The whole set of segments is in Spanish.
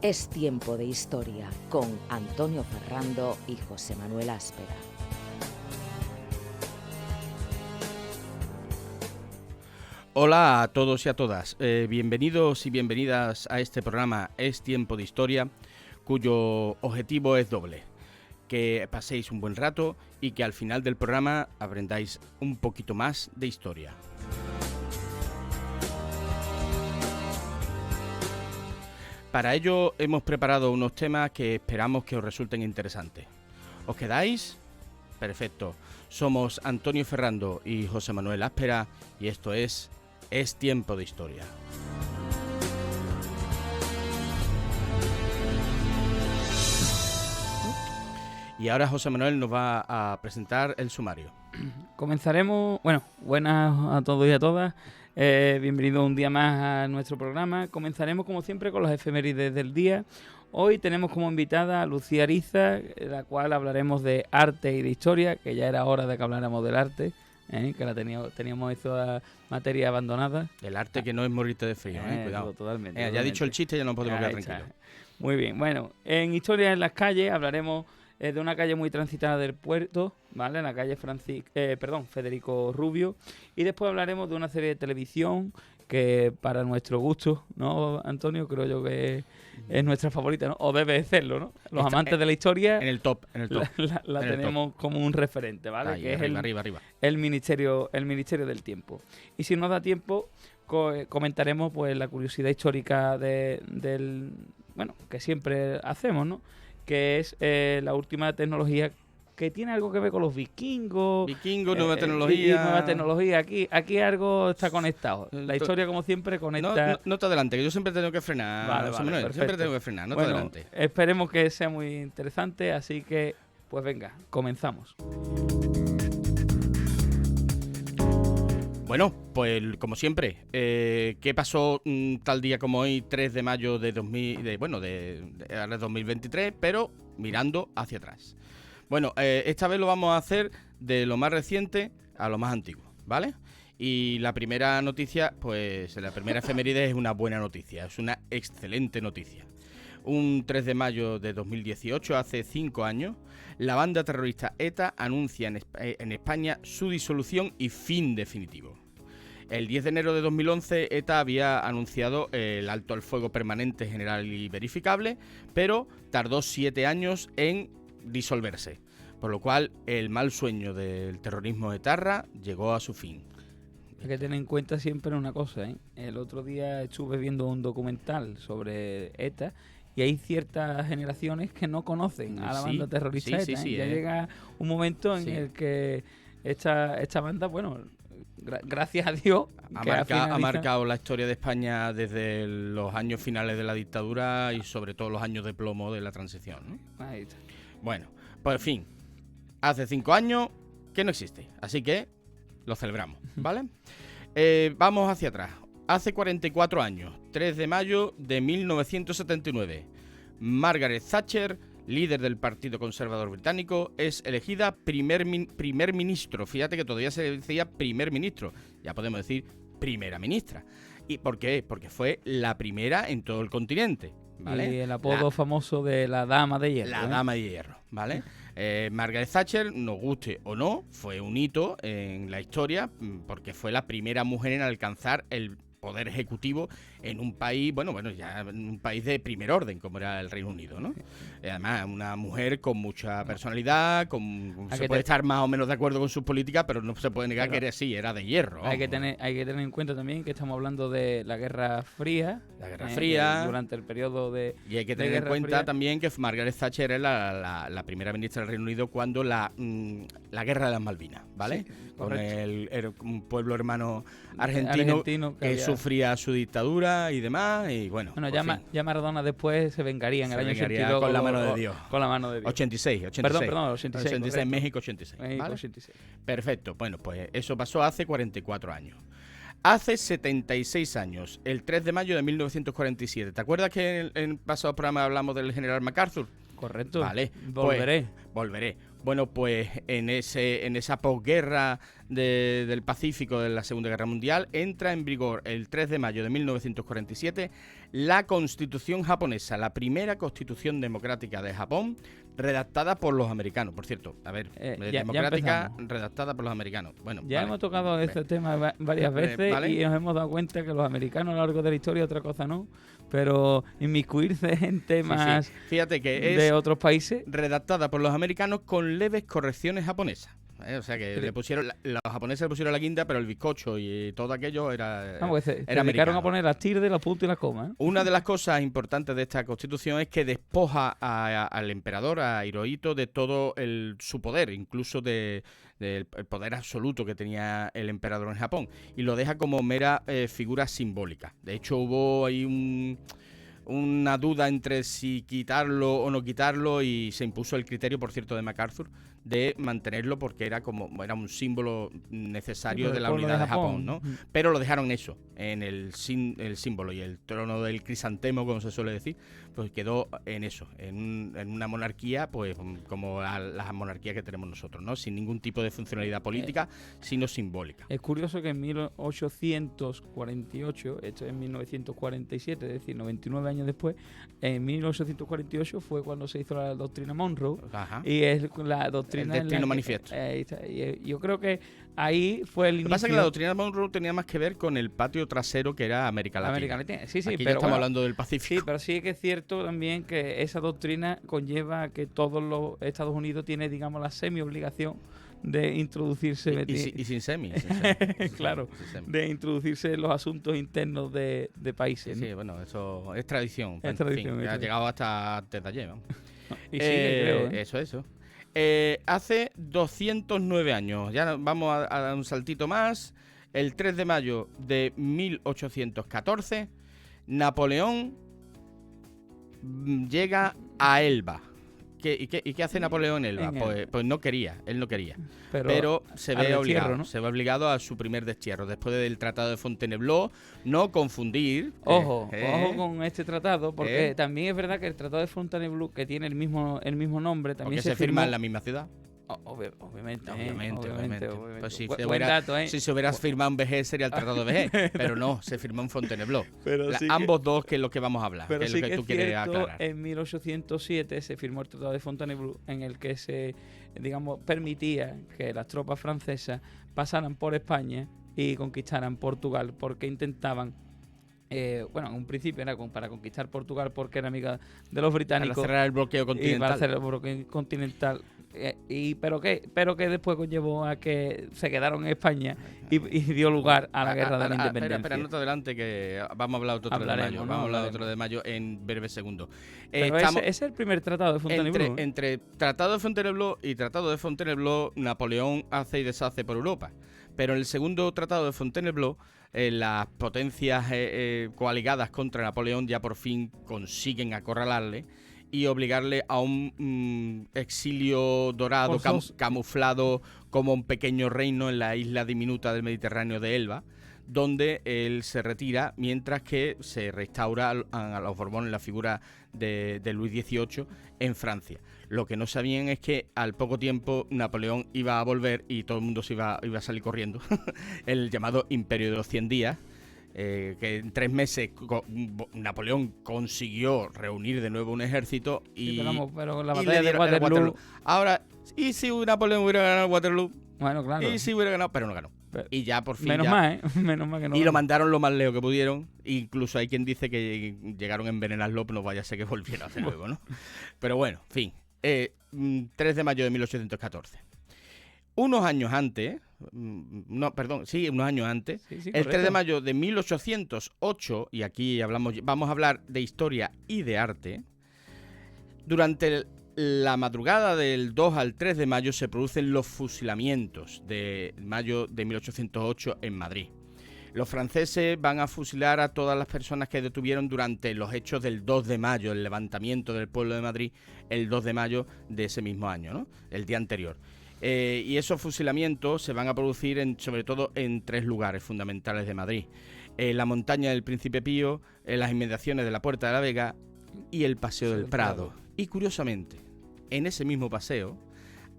Es tiempo de historia con Antonio Ferrando y José Manuel Áspera. Hola a todos y a todas, bienvenidos y bienvenidas a este programa Es tiempo de historia, cuyo objetivo es doble: que paséis un buen rato y que al final del programa aprendáis un poquito más de historia. Para ello hemos preparado unos temas que esperamos que os resulten interesantes. ¿Os quedáis? Perfecto. Somos Antonio Ferrando y José Manuel Áspera y esto es tiempo de historia. Y ahora José Manuel nos va a presentar el sumario. Comenzaremos, buenas a todos y a todas. Bienvenidos un día más a nuestro programa. Comenzaremos como siempre con las efemérides del día. Hoy tenemos como invitada a Lucía Ariza, la cual hablaremos de arte y de historia, que ya era hora de que habláramos del arte, que la teníamos esa materia abandonada. El arte que no es morirte de frío, cuidado. Totalmente. Ya he dicho el chiste, ya no podemos quedar tranquilos. Muy bien, en Historia en las calles hablaremos de una calle muy transitada del puerto, ¿vale? La calle Federico Rubio. Y después hablaremos de una serie de televisión que para nuestro gusto, ¿no, Antonio? Creo yo que es nuestra favorita, ¿no? O debe serlo, ¿no? Los amantes de la historia... En el top. La tenemos como un referente, ¿vale? Ahí, que arriba, es arriba. El Ministerio del Tiempo. Y si nos da tiempo, comentaremos pues la curiosidad histórica que siempre hacemos, ¿no? Que es la última tecnología que tiene algo que ver con los vikingos. Nueva tecnología. Nueva tecnología. Aquí algo está conectado. La historia, como siempre, conecta... No te adelante, que yo siempre tengo que frenar. Vale, siempre tengo que frenar, no te adelante. Esperemos que sea muy interesante, así que, pues venga, comenzamos. Bueno, pues como siempre, ¿qué pasó tal día como hoy, 3 de mayo de 2023, pero mirando hacia atrás? Bueno, esta vez lo vamos a hacer de lo más reciente a lo más antiguo, ¿vale? Y la primera noticia, pues la primera efeméride es una buena noticia, es una excelente noticia. Un 3 de mayo de 2018, hace 5 años, la banda terrorista ETA anuncia en España su disolución y fin definitivo. El 10 de enero de 2011, ETA había anunciado el alto al fuego permanente, general y verificable, pero tardó 7 años en disolverse, por lo cual el mal sueño del terrorismo etarra llegó a su fin. Hay que tener en cuenta siempre una cosa, ¿eh? El otro día estuve viendo un documental sobre ETA y hay ciertas generaciones que no conocen a la banda terrorista ETA. Ya llega un momento en el que esta banda, gracias a Dios, ha marcado la historia de España desde los años finales de la dictadura y sobre todo los años de plomo de la transición, ¿no? Ahí está. Bueno, pues en fin, hace 5 años que no existe, así que lo celebramos, ¿vale? Vamos hacia atrás. Hace 44 años, 3 de mayo de 1979, Margaret Thatcher, líder del Partido Conservador Británico, es elegida primer ministro. Fíjate que todavía se decía primer ministro, ya podemos decir primera ministra. ¿Y por qué? Porque fue la primera en todo el continente, ¿vale? Y el apodo famoso de la Dama de Hierro. La Dama de Hierro, ¿vale? Margaret Thatcher, nos guste o no, fue un hito en la historia porque fue la primera mujer en alcanzar el poder ejecutivo en un país, ya en un país de primer orden, como era el Reino Unido, ¿no? Además, una mujer con mucha personalidad, se puede estar más o menos de acuerdo con sus políticas, pero no se puede negar que era de hierro. Hay que tener en cuenta también que estamos hablando de la Guerra Fría. La Guerra Fría. Durante el periodo de... Y hay que tener en cuenta también que Margaret Thatcher era la primera ministra del Reino Unido cuando la Guerra de las Malvinas, ¿vale? Sí, con un pueblo hermano argentino que sufría su dictadura y demás, y ya Maradona después se vengaría en el año 82 con la mano de Dios. Con la mano de Dios. 86. Perdón, 86. México 86. México, ¿vale? 86. Perfecto. Bueno, pues eso pasó hace 44 años. Hace 76 años, el 3 de mayo de 1947. ¿Te acuerdas que en el pasado programa hablamos del general MacArthur? Correcto. Vale. Volveré. Volveré. Bueno, pues en esa posguerra del Pacífico de la Segunda Guerra Mundial, entra en vigor el 3 de mayo de 1947 la Constitución japonesa, la primera constitución democrática de Japón, redactada por los americanos. Por cierto, a ver, democrática redactada por los americanos. Bueno, ya hemos tocado este tema varias veces, ¿vale? Y nos hemos dado cuenta que los americanos a lo largo de la historia, otra cosa no, pero inmiscuirse en temas Fíjate que de otros países. Redactada por los americanos con leves correcciones japonesas. O sea que los japoneses le pusieron la guinda, pero el bizcocho y todo aquello era dedicaron a poner las tildes, los puntos y las comas. Una de las cosas importantes de esta constitución es que despoja al emperador, a Hirohito, de todo su poder, incluso del poder absoluto que tenía el emperador en Japón, y lo deja como mera figura simbólica. De hecho, hubo ahí una duda entre si quitarlo o no quitarlo, y se impuso el criterio, por cierto, de MacArthur, de mantenerlo porque era un símbolo necesario de la unidad de Japón, ¿no? Pero lo dejaron eso, en el símbolo, y el trono del crisantemo, como se suele decir, pues quedó en eso, en una monarquía, pues como las monarquías que tenemos nosotros, ¿no? Sin ningún tipo de funcionalidad política, sino simbólica. Es curioso que en 1848, esto es en 1947, es decir, 99 años después, en 1848 fue cuando se hizo la doctrina Monroe. Ajá. Y es la doctrina... El Destino Manifiesto. Yo creo que ahí fue el inicio. Lo que pasa es que la doctrina Monroe tenía más que ver con el patio trasero que era América Latina. Sí, aquí pero ya estamos hablando del Pacífico. Sí, pero sí que es cierto también que esa doctrina conlleva que todos los Estados Unidos tienen, digamos, la semi-obligación de introducirse... Y sin semi. Claro, sin semi. De introducirse en los asuntos internos de países. Sí, bueno, eso es tradición. Es tradición. Ha llegado hasta antes de ayer, ¿no? Y sigue, creo. Eso. Hace 209 años, ya vamos a dar un saltito más, el 3 de mayo de 1814, Napoleón llega a Elba. ¿Y qué hace Napoleón en Elba? Pues no quería, él no quería. Pero se ve obligado, ¿no? Se ve obligado a su primer destierro, después del Tratado de Fontainebleau. No confundir. Ojo con este tratado, porque también es verdad que el Tratado de Fontainebleau, que tiene el mismo nombre, también se firma en la misma ciudad. Obviamente. Pues si se hubiera firmado en Vejer sería el Tratado de Vejer, pero no, se firmó en Fontainebleau. Ambos dos, que es lo que vamos a hablar, pero que es lo que tú quieres aclarar. En 1807 se firmó el Tratado de Fontainebleau, en el que se, permitía que las tropas francesas pasaran por España y conquistaran Portugal, porque intentaban... en un principio era para conquistar Portugal porque era amiga de los británicos. Para cerrar el bloqueo continental. Y para hacer el bloqueo continental. Pero que después conllevó a que se quedaron en España y dio lugar a la Guerra de la Independencia. Espera, no te adelante, que vamos a hablar otro 3 de mayo. Vamos a hablar otro de mayo en breve segundo. Pero ese es el primer tratado de Fontainebleau. Entre Tratado de Fontainebleau y Tratado de Fontainebleau, Napoleón hace y deshace por Europa. Pero en el segundo Tratado de Fontainebleau, las potencias coaligadas contra Napoleón ya por fin consiguen acorralarle y obligarle a un exilio dorado, camuflado como un pequeño reino en la isla diminuta del Mediterráneo de Elba, donde él se retira mientras que se restaura a los Borbones la figura de Luis XVIII en Francia. Lo que no sabían es que al poco tiempo Napoleón iba a volver y todo el mundo se iba a salir corriendo. El llamado Imperio de los 100 días, que en 3 meses Napoleón consiguió reunir de nuevo un ejército pero la batalla de Waterloo. Ahora, ¿y si Napoleón hubiera ganado Waterloo? Bueno, claro. Y si hubiera ganado, pero no ganó. Y ya por fin. Menos mal que no. Y lo mandaron lo más lejos que pudieron. Incluso hay quien dice que llegaron a envenenarlo, no vaya a ser que volviera a hacer luego, ¿no? Pero bueno, fin. 3 de mayo de 1814. Unos años antes, unos años antes, el 3 de mayo de 1808, y aquí vamos a hablar de historia y de arte, durante la madrugada del 2 al 3 de mayo se producen los fusilamientos de mayo de 1808 en Madrid. Los franceses van a fusilar a todas las personas que detuvieron durante los hechos del 2 de mayo, el levantamiento del pueblo de Madrid, el 2 de mayo de ese mismo año, ¿no? El día anterior. Y esos fusilamientos se van a producir sobre todo en 3 lugares fundamentales de Madrid. La montaña del Príncipe Pío, las inmediaciones de la Puerta de la Vega y el Paseo del Prado. Y curiosamente, en ese mismo paseo,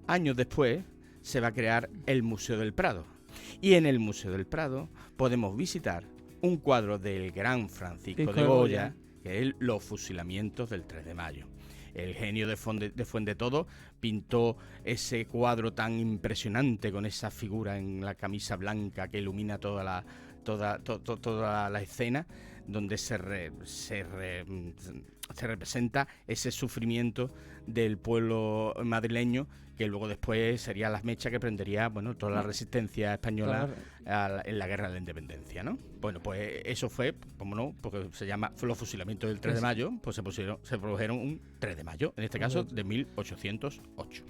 años después, se va a crear el Museo del Prado. Y en el Museo del Prado podemos visitar un cuadro del gran Francisco de Goya, que es Los fusilamientos del 3 de mayo. El genio de Fuendetodo pintó ese cuadro tan impresionante con esa figura en la camisa blanca que ilumina toda la escena, donde se representa ese sufrimiento del pueblo madrileño, que luego después sería las mechas que prendería, bueno, toda la resistencia española en la guerra de la independencia, ¿no? Bueno, pues eso fue, como no, porque se llama los fusilamientos del 3 de mayo, pues se produjeron un 3 de mayo, en este caso de 1808.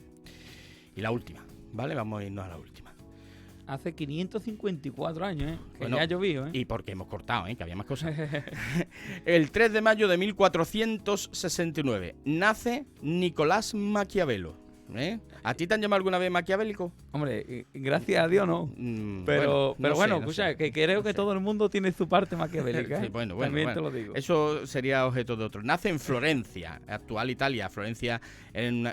Y la última, ¿vale? Vamos a irnos a la última. Hace 554 años, ¿eh? Que Bueno, ya ha llovido, ¿eh? Y porque hemos cortado, ¿eh? Que había más cosas. El 3 de mayo de 1469 nace Nicolás Maquiavelo. ¿A ti te han llamado alguna vez maquiavélico? Hombre, gracias a Dios no. Pero bueno, escucha, sé, que creo que todo el mundo tiene su parte maquiavélica. Sí, bueno, También te lo digo. Eso sería objeto de otro. Nace en Florencia, actual Italia. Florencia en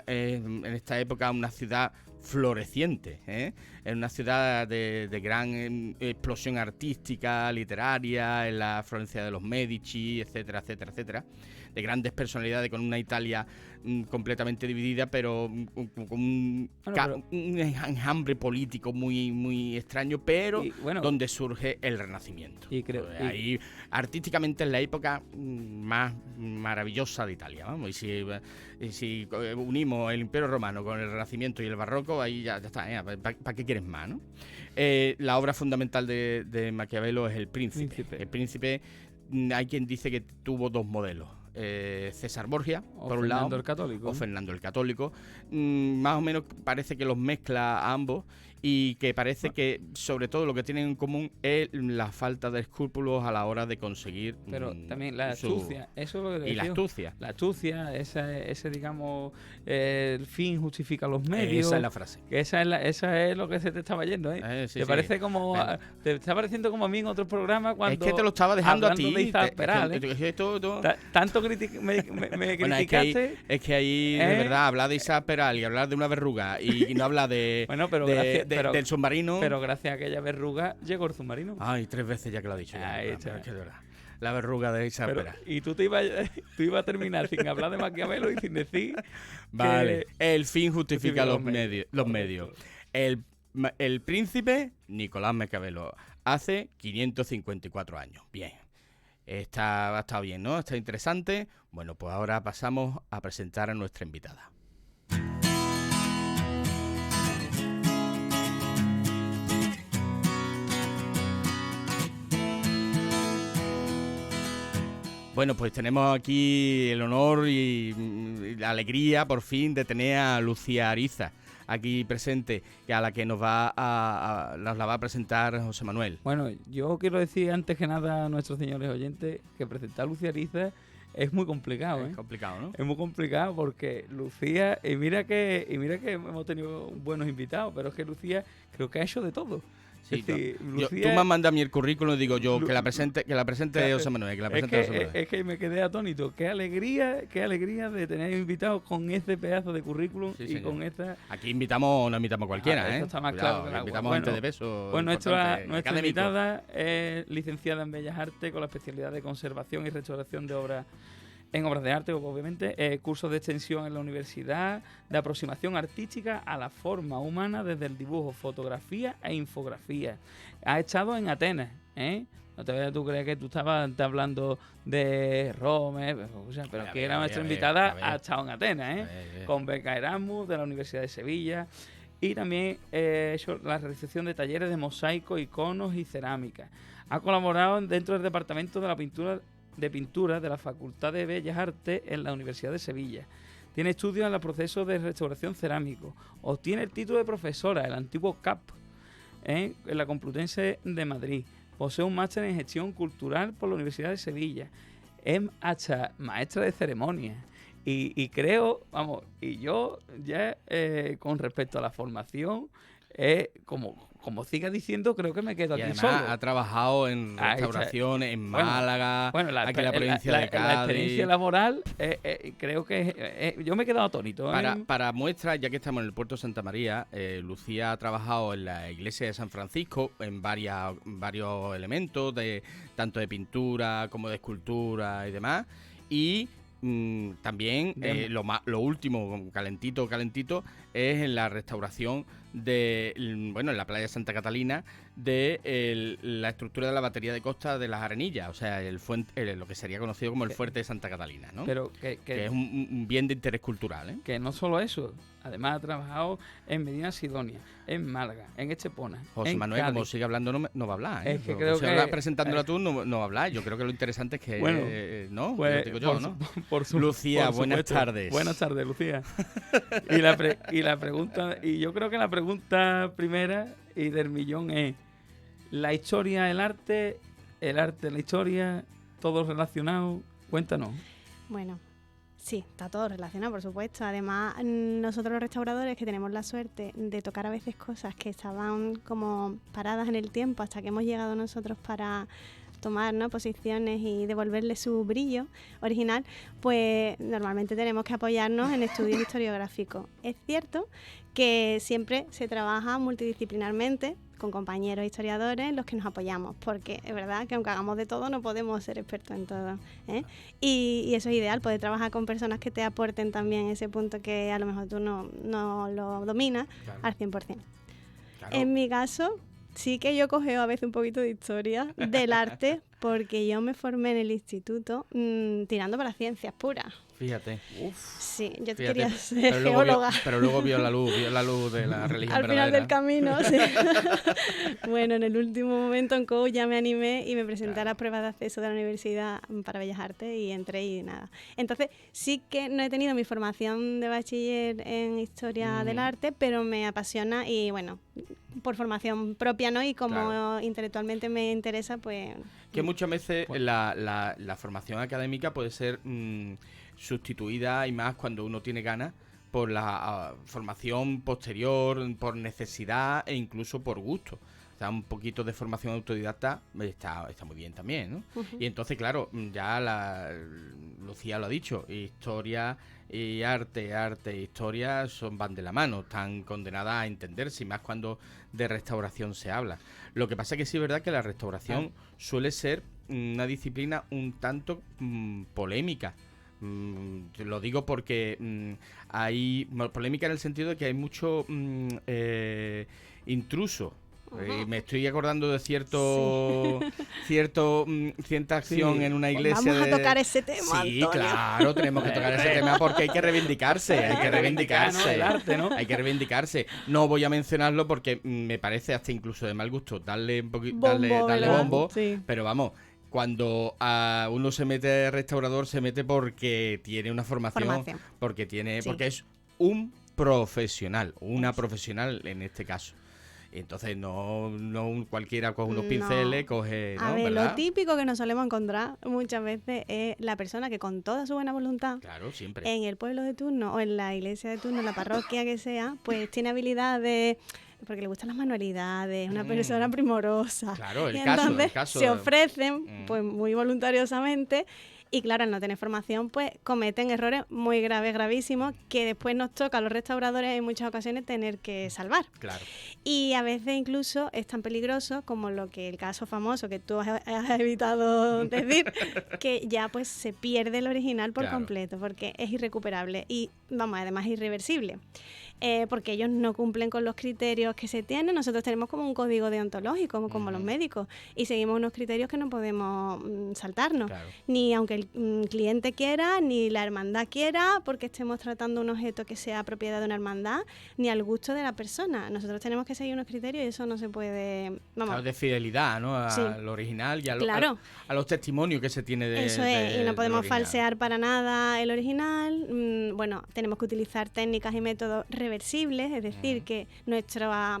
esta época una ciudad floreciente, en una ciudad de gran explosión artística, literaria, en la Florencia de los Medici, etcétera, etcétera, etcétera, de grandes personalidades, con una Italia completamente dividida, pero con un enjambre político muy, muy extraño, pero donde surge el Renacimiento. Y creo, ahí artísticamente es la época más maravillosa de Italia, vamos. Y si unimos el Imperio Romano con el Renacimiento y el Barroco, ahí ya está, ¿para qué quieres más, no? La obra fundamental de Maquiavelo es El Príncipe. El Príncipe, hay quien dice que tuvo dos modelos. César Borgia, por un lado, o Fernando el Católico. Más o menos parece que los mezcla a ambos, y que parece que sobre todo lo que tienen en común es la falta de escrúpulos a la hora de conseguir. Pero también la astucia, eso es lo que y la astucia. La astucia, ese digamos, el fin justifica los medios. Esa es la frase. Esa es lo que se te estaba yendo, ¿eh? Sí, te parece como te está pareciendo como a mí en otros programas cuando. Es que te lo estaba dejando a ti. Tanto me criticaste. Es que ahí, de verdad, hablar de Isaac Peral y hablar de una verruga y no hablar de. Bueno, pero del submarino. Pero gracias a aquella verruga llegó el submarino. Ay, 3 veces ya que lo ha dicho. Ay, es que de verdad. La verruga de Isaac Peral. Y tú ibas a terminar sin hablar de Maquiavelo y sin decir. Vale. El fin justifica los medios. El Príncipe, Nicolás Maquiavelo, hace 554 años. Bien. Ha estado bien, ¿no? Está interesante. Bueno, pues ahora pasamos a presentar a nuestra invitada. Bueno, pues tenemos aquí el honor y la alegría, por fin, de tener a Lucía Ariza aquí presente, a la que nos la va a presentar José Manuel. Bueno, yo quiero decir antes que nada a nuestros señores oyentes que presentar a Lucía Ariza es muy complicado, Es complicado, ¿no? Es muy complicado porque Lucía, y mira que hemos tenido buenos invitados, pero es que Lucía creo que ha hecho de todo. Sí, Lucía, tú me mandas a mí el currículum y digo yo que la presente José Manuel, Es que me quedé atónito. Qué alegría de tener invitados con ese pedazo de currículum y señor. Con esta. Aquí no invitamos a cualquiera, Eso está más claro que el agua. Invitamos gente de peso. Pues nuestra invitada es licenciada en Bellas Artes con la especialidad de conservación y restauración de obras. En obras de arte, obviamente, cursos de extensión en la universidad, de aproximación artística a la forma humana desde el dibujo, fotografía e infografía. Ha estado en Atenas, ¿eh? No te vayas tú creer que tú estabas hablando de Roma, pero aquí era nuestra invitada, ha estado en Atenas, con beca Erasmus de la Universidad de Sevilla. Y también ha hecho la realización de talleres de mosaico, iconos y cerámica. Ha colaborado dentro del departamento de la pintura de la Facultad de Bellas Artes en la Universidad de Sevilla. Tiene estudios en el proceso de restauración cerámico. Obtiene el título de profesora, el antiguo CAP, en la Complutense de Madrid. Posee un máster en gestión cultural por la Universidad de Sevilla. Es hasta maestra de ceremonias. Y creo, y yo ya con respecto a la formación, como siga diciendo, creo que me quedo Y aquí además solo. ha trabajado en restauración en Málaga, aquí en la provincia de Cádiz. La experiencia laboral, creo que yo me he quedado atónito. Para muestra, ya que estamos en el puerto de Santa María, Lucía ha trabajado en la iglesia de San Francisco en varios elementos, tanto de pintura como de escultura y demás. Y también lo último, calentito, es en la restauración en la playa de Santa Catalina, de la estructura de la batería de costa de las Arenillas, o sea, lo que sería conocido como el fuerte de Santa Catalina, ¿no? Pero que es un bien de interés cultural, ¿eh? Que no solo eso, además ha trabajado en Medina Sidonia, en Málaga, en Estepona, José en Manuel, Cádiz. como sigue hablando, no va a hablar, ¿eh? Es que creo que presentándola tú no va a hablar. Yo creo que lo interesante es que ¿no? Pues, lo digo yo, ¿no? Lucía, Lucía, buenas tardes. Buenas tardes, Lucía. y la pregunta, y yo creo que la pregunta primera y del millón es: la historia, el arte, la historia, todo relacionado. Cuéntanos. Bueno, sí, está todo relacionado, por supuesto. Además, nosotros los restauradores, que tenemos la suerte de tocar a veces cosas que estaban como paradas en el tiempo hasta que hemos llegado nosotros para tomar, ¿no?, posiciones y devolverle su brillo original, pues normalmente tenemos que apoyarnos en estudios historiográficos. Es cierto que siempre se trabaja multidisciplinarmente con compañeros historiadores en los que nos apoyamos, porque es verdad que aunque hagamos de todo no podemos ser expertos en todo, ¿eh? Y eso es ideal, poder trabajar con personas que te aporten también ese punto que a lo mejor tú no lo dominas, claro, al 100%. Claro. En mi caso, sí que yo cogeo a veces un poquito de historia del arte, porque yo me formé en el instituto tirando para ciencias puras. Fíjate. Sí, yo quería ser geóloga. Pero luego vio la luz de la religión al final verdadera. del camino, sí. Bueno, en el último momento en COU ya me animé y me presenté a las pruebas de acceso de la Universidad para Bellas Artes y entré y nada. Entonces, sí que no he tenido mi formación de bachiller en Historia del Arte, pero me apasiona y, bueno, por formación propia, ¿no? Y como intelectualmente me interesa, pues... Que muchas veces la formación académica puede ser sustituida, y más cuando uno tiene ganas, por la formación posterior, por necesidad e incluso por gusto. O sea, un poquito de formación autodidacta está muy bien también, ¿no? Uh-huh. Y entonces, claro, ya Lucía lo ha dicho, historia y arte e historia van de la mano, están condenadas a entenderse, y más cuando de restauración se habla. Lo que pasa es que sí es verdad que la restauración suele ser una disciplina un tanto polémica. Lo digo porque hay polémica en el sentido de que hay mucho intruso. Me estoy acordando de cierta acción en una iglesia. Vamos a tocar ese tema, Sí, Antonio. Claro, tenemos que tocar ese tema porque hay que reivindicarse. El arte, ¿no? Hay que reivindicarse. No voy a mencionarlo porque me parece hasta incluso de mal gusto darle un poquito, darle bombo, sí. Pero vamos, cuando uno se mete restaurador, se mete porque tiene una formación. Porque es un profesional, una profesional en este caso. Entonces no cualquiera coge unos pinceles, coge... A ver, ¿verdad? Lo típico que nos solemos encontrar muchas veces es la persona que con toda su buena voluntad, claro, siempre, en el pueblo de turno o en la iglesia de turno, en la parroquia que sea, pues tiene habilidades, porque le gustan las manualidades, una persona primorosa. Claro, el caso se ofrecen pues muy voluntariosamente. Y claro, al no tener formación, pues cometen errores muy graves, gravísimos, que después nos toca a los restauradores en muchas ocasiones tener que salvar. Claro. Y a veces incluso es tan peligroso como el caso famoso que tú has evitado decir, que ya pues se pierde el original por completo, porque es irrecuperable y, vamos, además es irreversible. Porque ellos no cumplen con los criterios que se tienen. Nosotros tenemos como un código deontológico, como los médicos, y seguimos unos criterios que no podemos saltarnos. Claro. Ni aunque el cliente quiera, ni la hermandad quiera, porque estemos tratando un objeto que sea propiedad de una hermandad, ni al gusto de la persona. Nosotros tenemos que seguir unos criterios y eso no se puede... Vamos. Claro, de fidelidad, ¿no? Al original y a los testimonios que se tiene de... Eso es, y no podemos falsear para nada el original. Bueno, tenemos que utilizar técnicas y métodos reversibles reversibles, es decir, que nuestra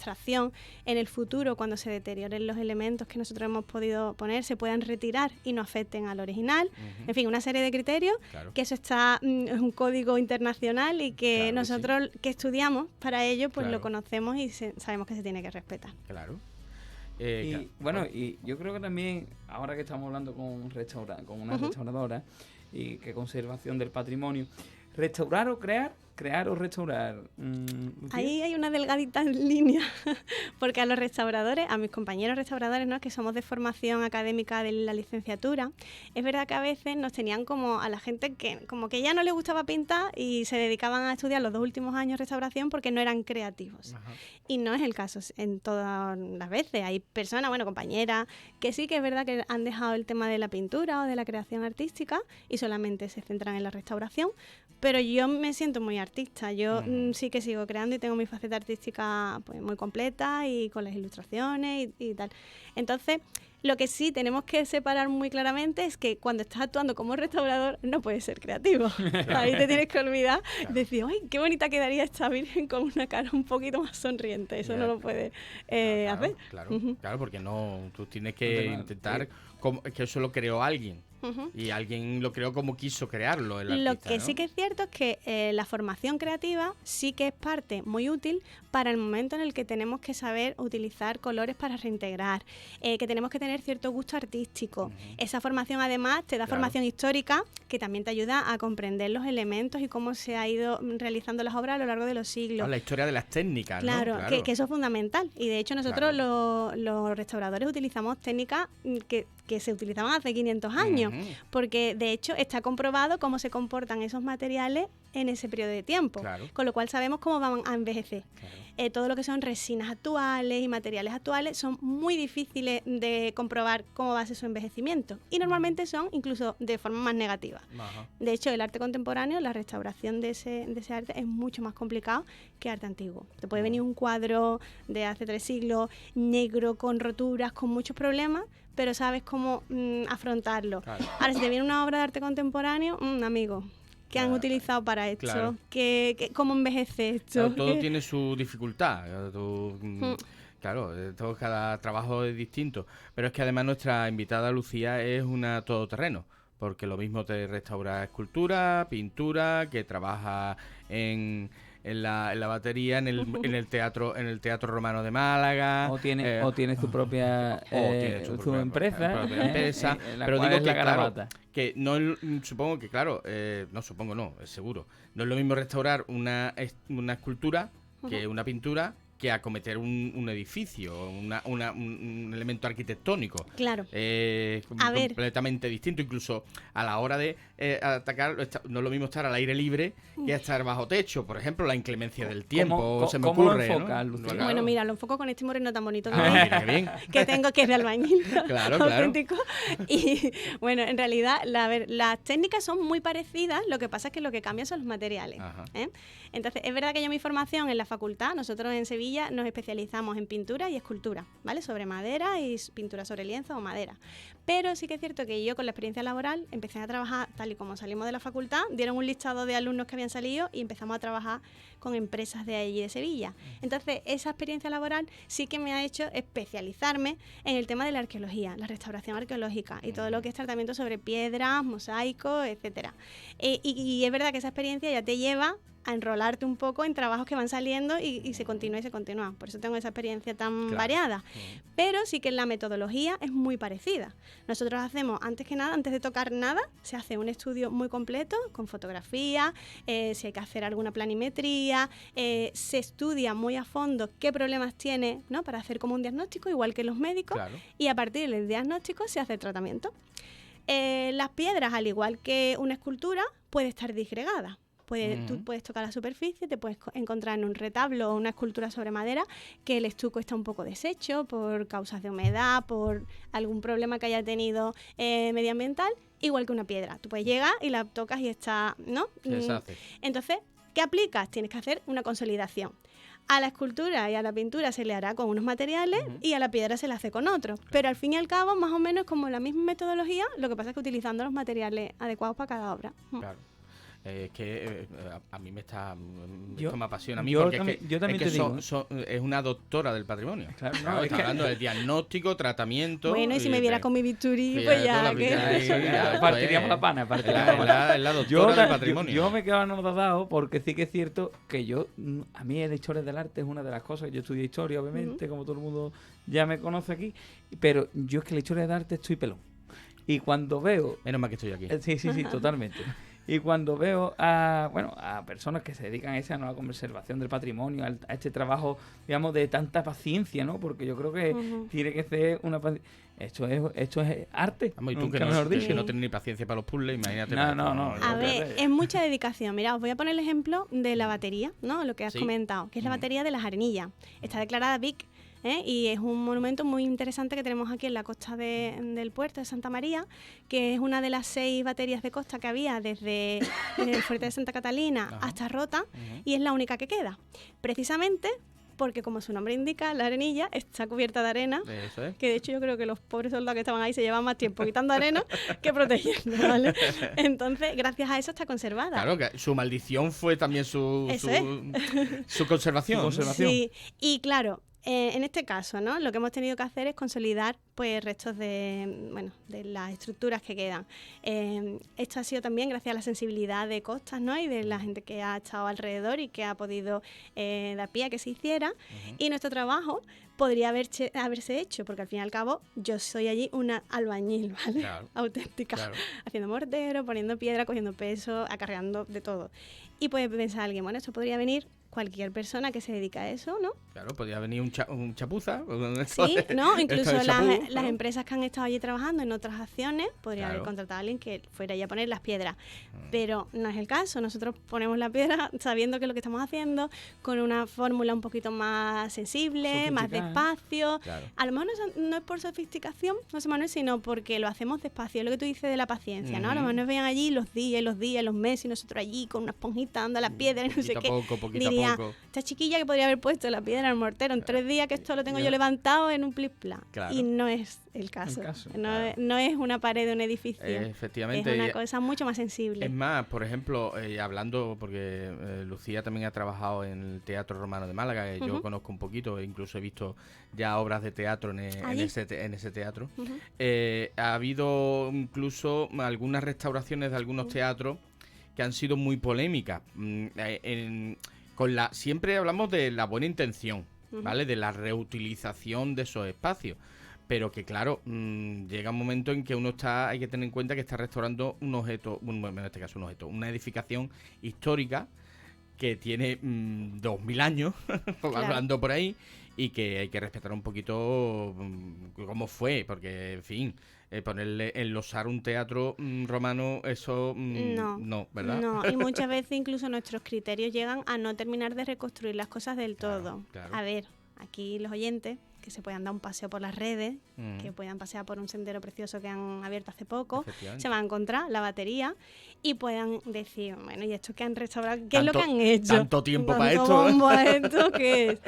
acción en el futuro, cuando se deterioren los elementos que nosotros hemos podido poner, se puedan retirar y no afecten al original. En fin, una serie de criterios, que eso está, es un código internacional y que nosotros que estudiamos para ello, pues lo conocemos y sabemos que se tiene que respetar. Claro. Y bueno, y yo creo que también, ahora que estamos hablando con una restauradora y que conservación del patrimonio, restaurar o crear o restaurar. Ahí hay una delgadita línea, porque a los restauradores, a mis compañeros restauradores, ¿no?, que somos de formación académica de la licenciatura, es verdad que a veces nos tenían como a la gente que como que ya no le gustaba pintar y se dedicaban a estudiar los 2 últimos años restauración porque no eran creativos. Ajá. Y no es el caso en todas las veces. Hay personas, compañeras, que sí que es verdad que han dejado el tema de la pintura o de la creación artística y solamente se centran en la restauración, pero yo me siento muy artista. Yo sí que sigo creando y tengo mi faceta artística pues muy completa y con las ilustraciones y tal. Entonces, lo que sí tenemos que separar muy claramente es que cuando estás actuando como restaurador no puedes ser creativo. Claro. Ahí te tienes que olvidar, decir, ¡ay, qué bonita quedaría esta virgen con una cara un poquito más sonriente! Eso no lo puedes hacer. Claro, porque no, tú tienes que intentar, es que eso lo creó alguien. Y alguien lo creó como quiso crearlo, el artista, Lo que sí que es cierto es que la formación creativa sí que es parte muy útil para el momento en el que tenemos que saber utilizar colores para reintegrar, que tenemos que tener cierto gusto artístico. Esa formación además te da formación histórica que también te ayuda a comprender los elementos y cómo se ha ido realizando las obras a lo largo de los siglos. La historia de las técnicas, claro, ¿no? Que eso es fundamental. Y de hecho nosotros los restauradores utilizamos técnicas que se utilizaban hace 500 años, porque de hecho está comprobado cómo se comportan esos materiales en ese periodo de tiempo, con lo cual sabemos cómo van a envejecer. Todo lo que son resinas actuales y materiales actuales son muy difíciles de comprobar cómo va a ser su envejecimiento y normalmente son incluso de forma más negativa. De hecho, el arte contemporáneo, la restauración de ese arte es mucho más complicado que arte antiguo. Te puede venir un cuadro de hace 3 siglos, negro, con roturas, con muchos problemas, pero sabes cómo afrontarlo. Ahora, si te viene una obra de arte contemporáneo, amigo, ¿qué han utilizado para esto? ¿Cómo envejece esto? Todo tiene su dificultad. Cada trabajo es distinto. Pero es que además nuestra invitada Lucía es una todoterreno, porque lo mismo te restaura escultura, pintura, que trabaja en la batería, en el teatro romano de Málaga, o tienes tu propia tu empresa, pero digo que claro, que no supongo que es seguro, no es lo mismo restaurar una escultura que una pintura, que acometer un edificio, un elemento arquitectónico. Claro. Completamente distinto, incluso a la hora de atacar, no es lo mismo estar al aire libre que estar bajo techo. Por ejemplo, la inclemencia del tiempo, se me ocurre. ¿Cómo lo enfocas, ¿no? Lucía? Bueno, mira, lo enfoco con este moreno tan bonito mira, bien. que tengo, que es de albañil. Claro. Auténtico. Y bueno, en realidad, las técnicas son muy parecidas, lo que pasa es que lo que cambia son los materiales. Entonces, es verdad que yo mi formación en la facultad, nosotros en Sevilla nos especializamos en pintura y escultura, ¿vale? Sobre madera y pintura sobre lienzo o madera. Pero sí que es cierto que yo con la experiencia laboral empecé a trabajar tal y como salimos de la facultad, dieron un listado de alumnos que habían salido y empezamos a trabajar con empresas de allí de Sevilla. Entonces, esa experiencia laboral sí que me ha hecho especializarme en el tema de la arqueología, la restauración arqueológica y todo lo que es tratamiento sobre piedras, mosaicos, etcétera. Y es verdad que esa experiencia ya te lleva a enrolarte un poco en trabajos que van saliendo y se continúa y se continúa. Por eso tengo esa experiencia tan variada. Pero sí que la metodología es muy parecida. Nosotros hacemos, antes que nada, antes de tocar nada, se hace un estudio muy completo con fotografía, si hay que hacer alguna planimetría, se estudia muy a fondo qué problemas tiene, ¿no?, para hacer como un diagnóstico, igual que los médicos, y a partir del diagnóstico se hace el tratamiento. Las piedras, al igual que una escultura, puede estar disgregada. Tú puedes tocar la superficie, te puedes encontrar en un retablo o una escultura sobre madera que el estuco está un poco deshecho por causas de humedad, por algún problema que haya tenido medioambiental, igual que una piedra. Tú puedes llegar y la tocas y está, ¿no? Entonces, ¿qué aplicas? Tienes que hacer una consolidación. A la escultura y a la pintura se le hará con unos materiales y a la piedra se le hace con otros. Pero al fin y al cabo, más o menos como la misma metodología, lo que pasa es que utilizando los materiales adecuados para cada obra. Claro. a mí esto me apasiona a mí, yo porque también, es que, yo también es te que digo. es una doctora del patrimonio. Claro, no, Claro, es está que- hablando del diagnóstico, tratamiento. Bueno, y si me viera con mi bisturí, pues ya que... partiríamos la pana, Es la doctora del patrimonio. Yo me quedo anodado porque sí que es cierto que a mí la historia del arte es una de las cosas. Yo estudié historia, obviamente, como todo el mundo ya me conoce aquí, pero yo es que la historia del arte estoy pelón. Y cuando veo... Menos mal que estoy aquí. Sí, totalmente. Y cuando veo a personas que se dedican a esa nueva conservación del patrimonio, a este trabajo, digamos, de tanta paciencia, ¿no? Porque yo creo que tiene que ser una paciencia. Esto es arte. Vamos, y tú nunca que mejor dicho. no tienes ni paciencia para los puzzles, imagínate. No. A ver, es mucha dedicación. Mira, os voy a poner el ejemplo de la batería, ¿no? Lo que has Sí. comentado, que es la batería de las Arenillas. Está declarada BIC, y es un monumento muy interesante que tenemos aquí en la costa del puerto de Santa María, que es una de las 6 baterías de costa que había desde el fuerte de Santa Catalina hasta Rota, y es la única que queda. Precisamente porque, como su nombre indica, la arenilla está cubierta de arena, Eso es. que de hecho yo creo que los pobres soldados que estaban ahí se llevan más tiempo quitando arena que protegiendo, ¿vale? Entonces, gracias a eso está conservada. Claro, que su maldición fue también su conservación. Sí, y claro, en este caso, ¿no? Lo que hemos tenido que hacer es consolidar pues restos de las estructuras que quedan. Esto ha sido también gracias a la sensibilidad de Costas, ¿no? Y de la gente que ha estado alrededor y que ha podido dar pie a que se hiciera. Y nuestro trabajo podría haberse hecho, porque al fin y al cabo yo soy allí una albañil, ¿vale? Claro, Auténtica. claro. Haciendo mortero, poniendo piedra, cogiendo peso, acarreando de todo. Y puede pensar alguien, bueno, esto podría venir cualquier persona que se dedica a eso, ¿no? Claro, podría venir un chapuza. Sí, ¿no? Incluso de chapú, las ¿no? empresas que han estado allí trabajando en otras acciones podrían haber Claro. contratado a alguien que fuera allí a poner las piedras. Pero no es el caso. Nosotros ponemos la piedra sabiendo que es lo que estamos haciendo, con una fórmula un poquito más sensible, más Sofisticada. despacio. Claro. A lo mejor no es por sofisticación, José Manuel, sino porque lo hacemos despacio. Es lo que tú dices de la paciencia, ¿no? A lo mejor nos veían allí los días, los meses, y nosotros allí con una esponjita dando a la piedra y no sé qué. Poquito a Diría, poco. esta chiquilla que podría haber puesto la piedra al mortero en 3 días, que esto lo tengo yo levantado en un plis-plas. Claro. Y no es el caso. claro. No es una pared de un edificio. Efectivamente. Es una cosa mucho más sensible. Es más, por ejemplo, hablando, porque Lucía también ha trabajado en el Teatro Romano de Málaga, que yo conozco un poquito, e incluso he visto ya obras de teatro en ese teatro. Ha habido incluso algunas restauraciones de algunos teatros que han sido muy polémicas. Siempre hablamos de la buena intención, ¿vale? De la reutilización de esos espacios. Pero que claro, llega un momento en que hay que tener en cuenta que está restaurando un objeto, en este caso un objeto, una edificación histórica que tiene 2000 años, hablando por ahí, y que hay que respetar un poquito cómo fue, porque en fin, enlosar un teatro romano, eso no, ¿verdad? No, y muchas veces incluso nuestros criterios llegan a no terminar de reconstruir las cosas del todo. Claro. A ver, aquí los oyentes que se puedan dar un paseo por las redes, que puedan pasear por un sendero precioso que han abierto hace poco, se van a encontrar la batería y puedan decir, bueno, ¿y esto que han restaurado? ¿Qué es lo que han hecho? Tanto tiempo para esto. Bombo a esto, ¿qué es?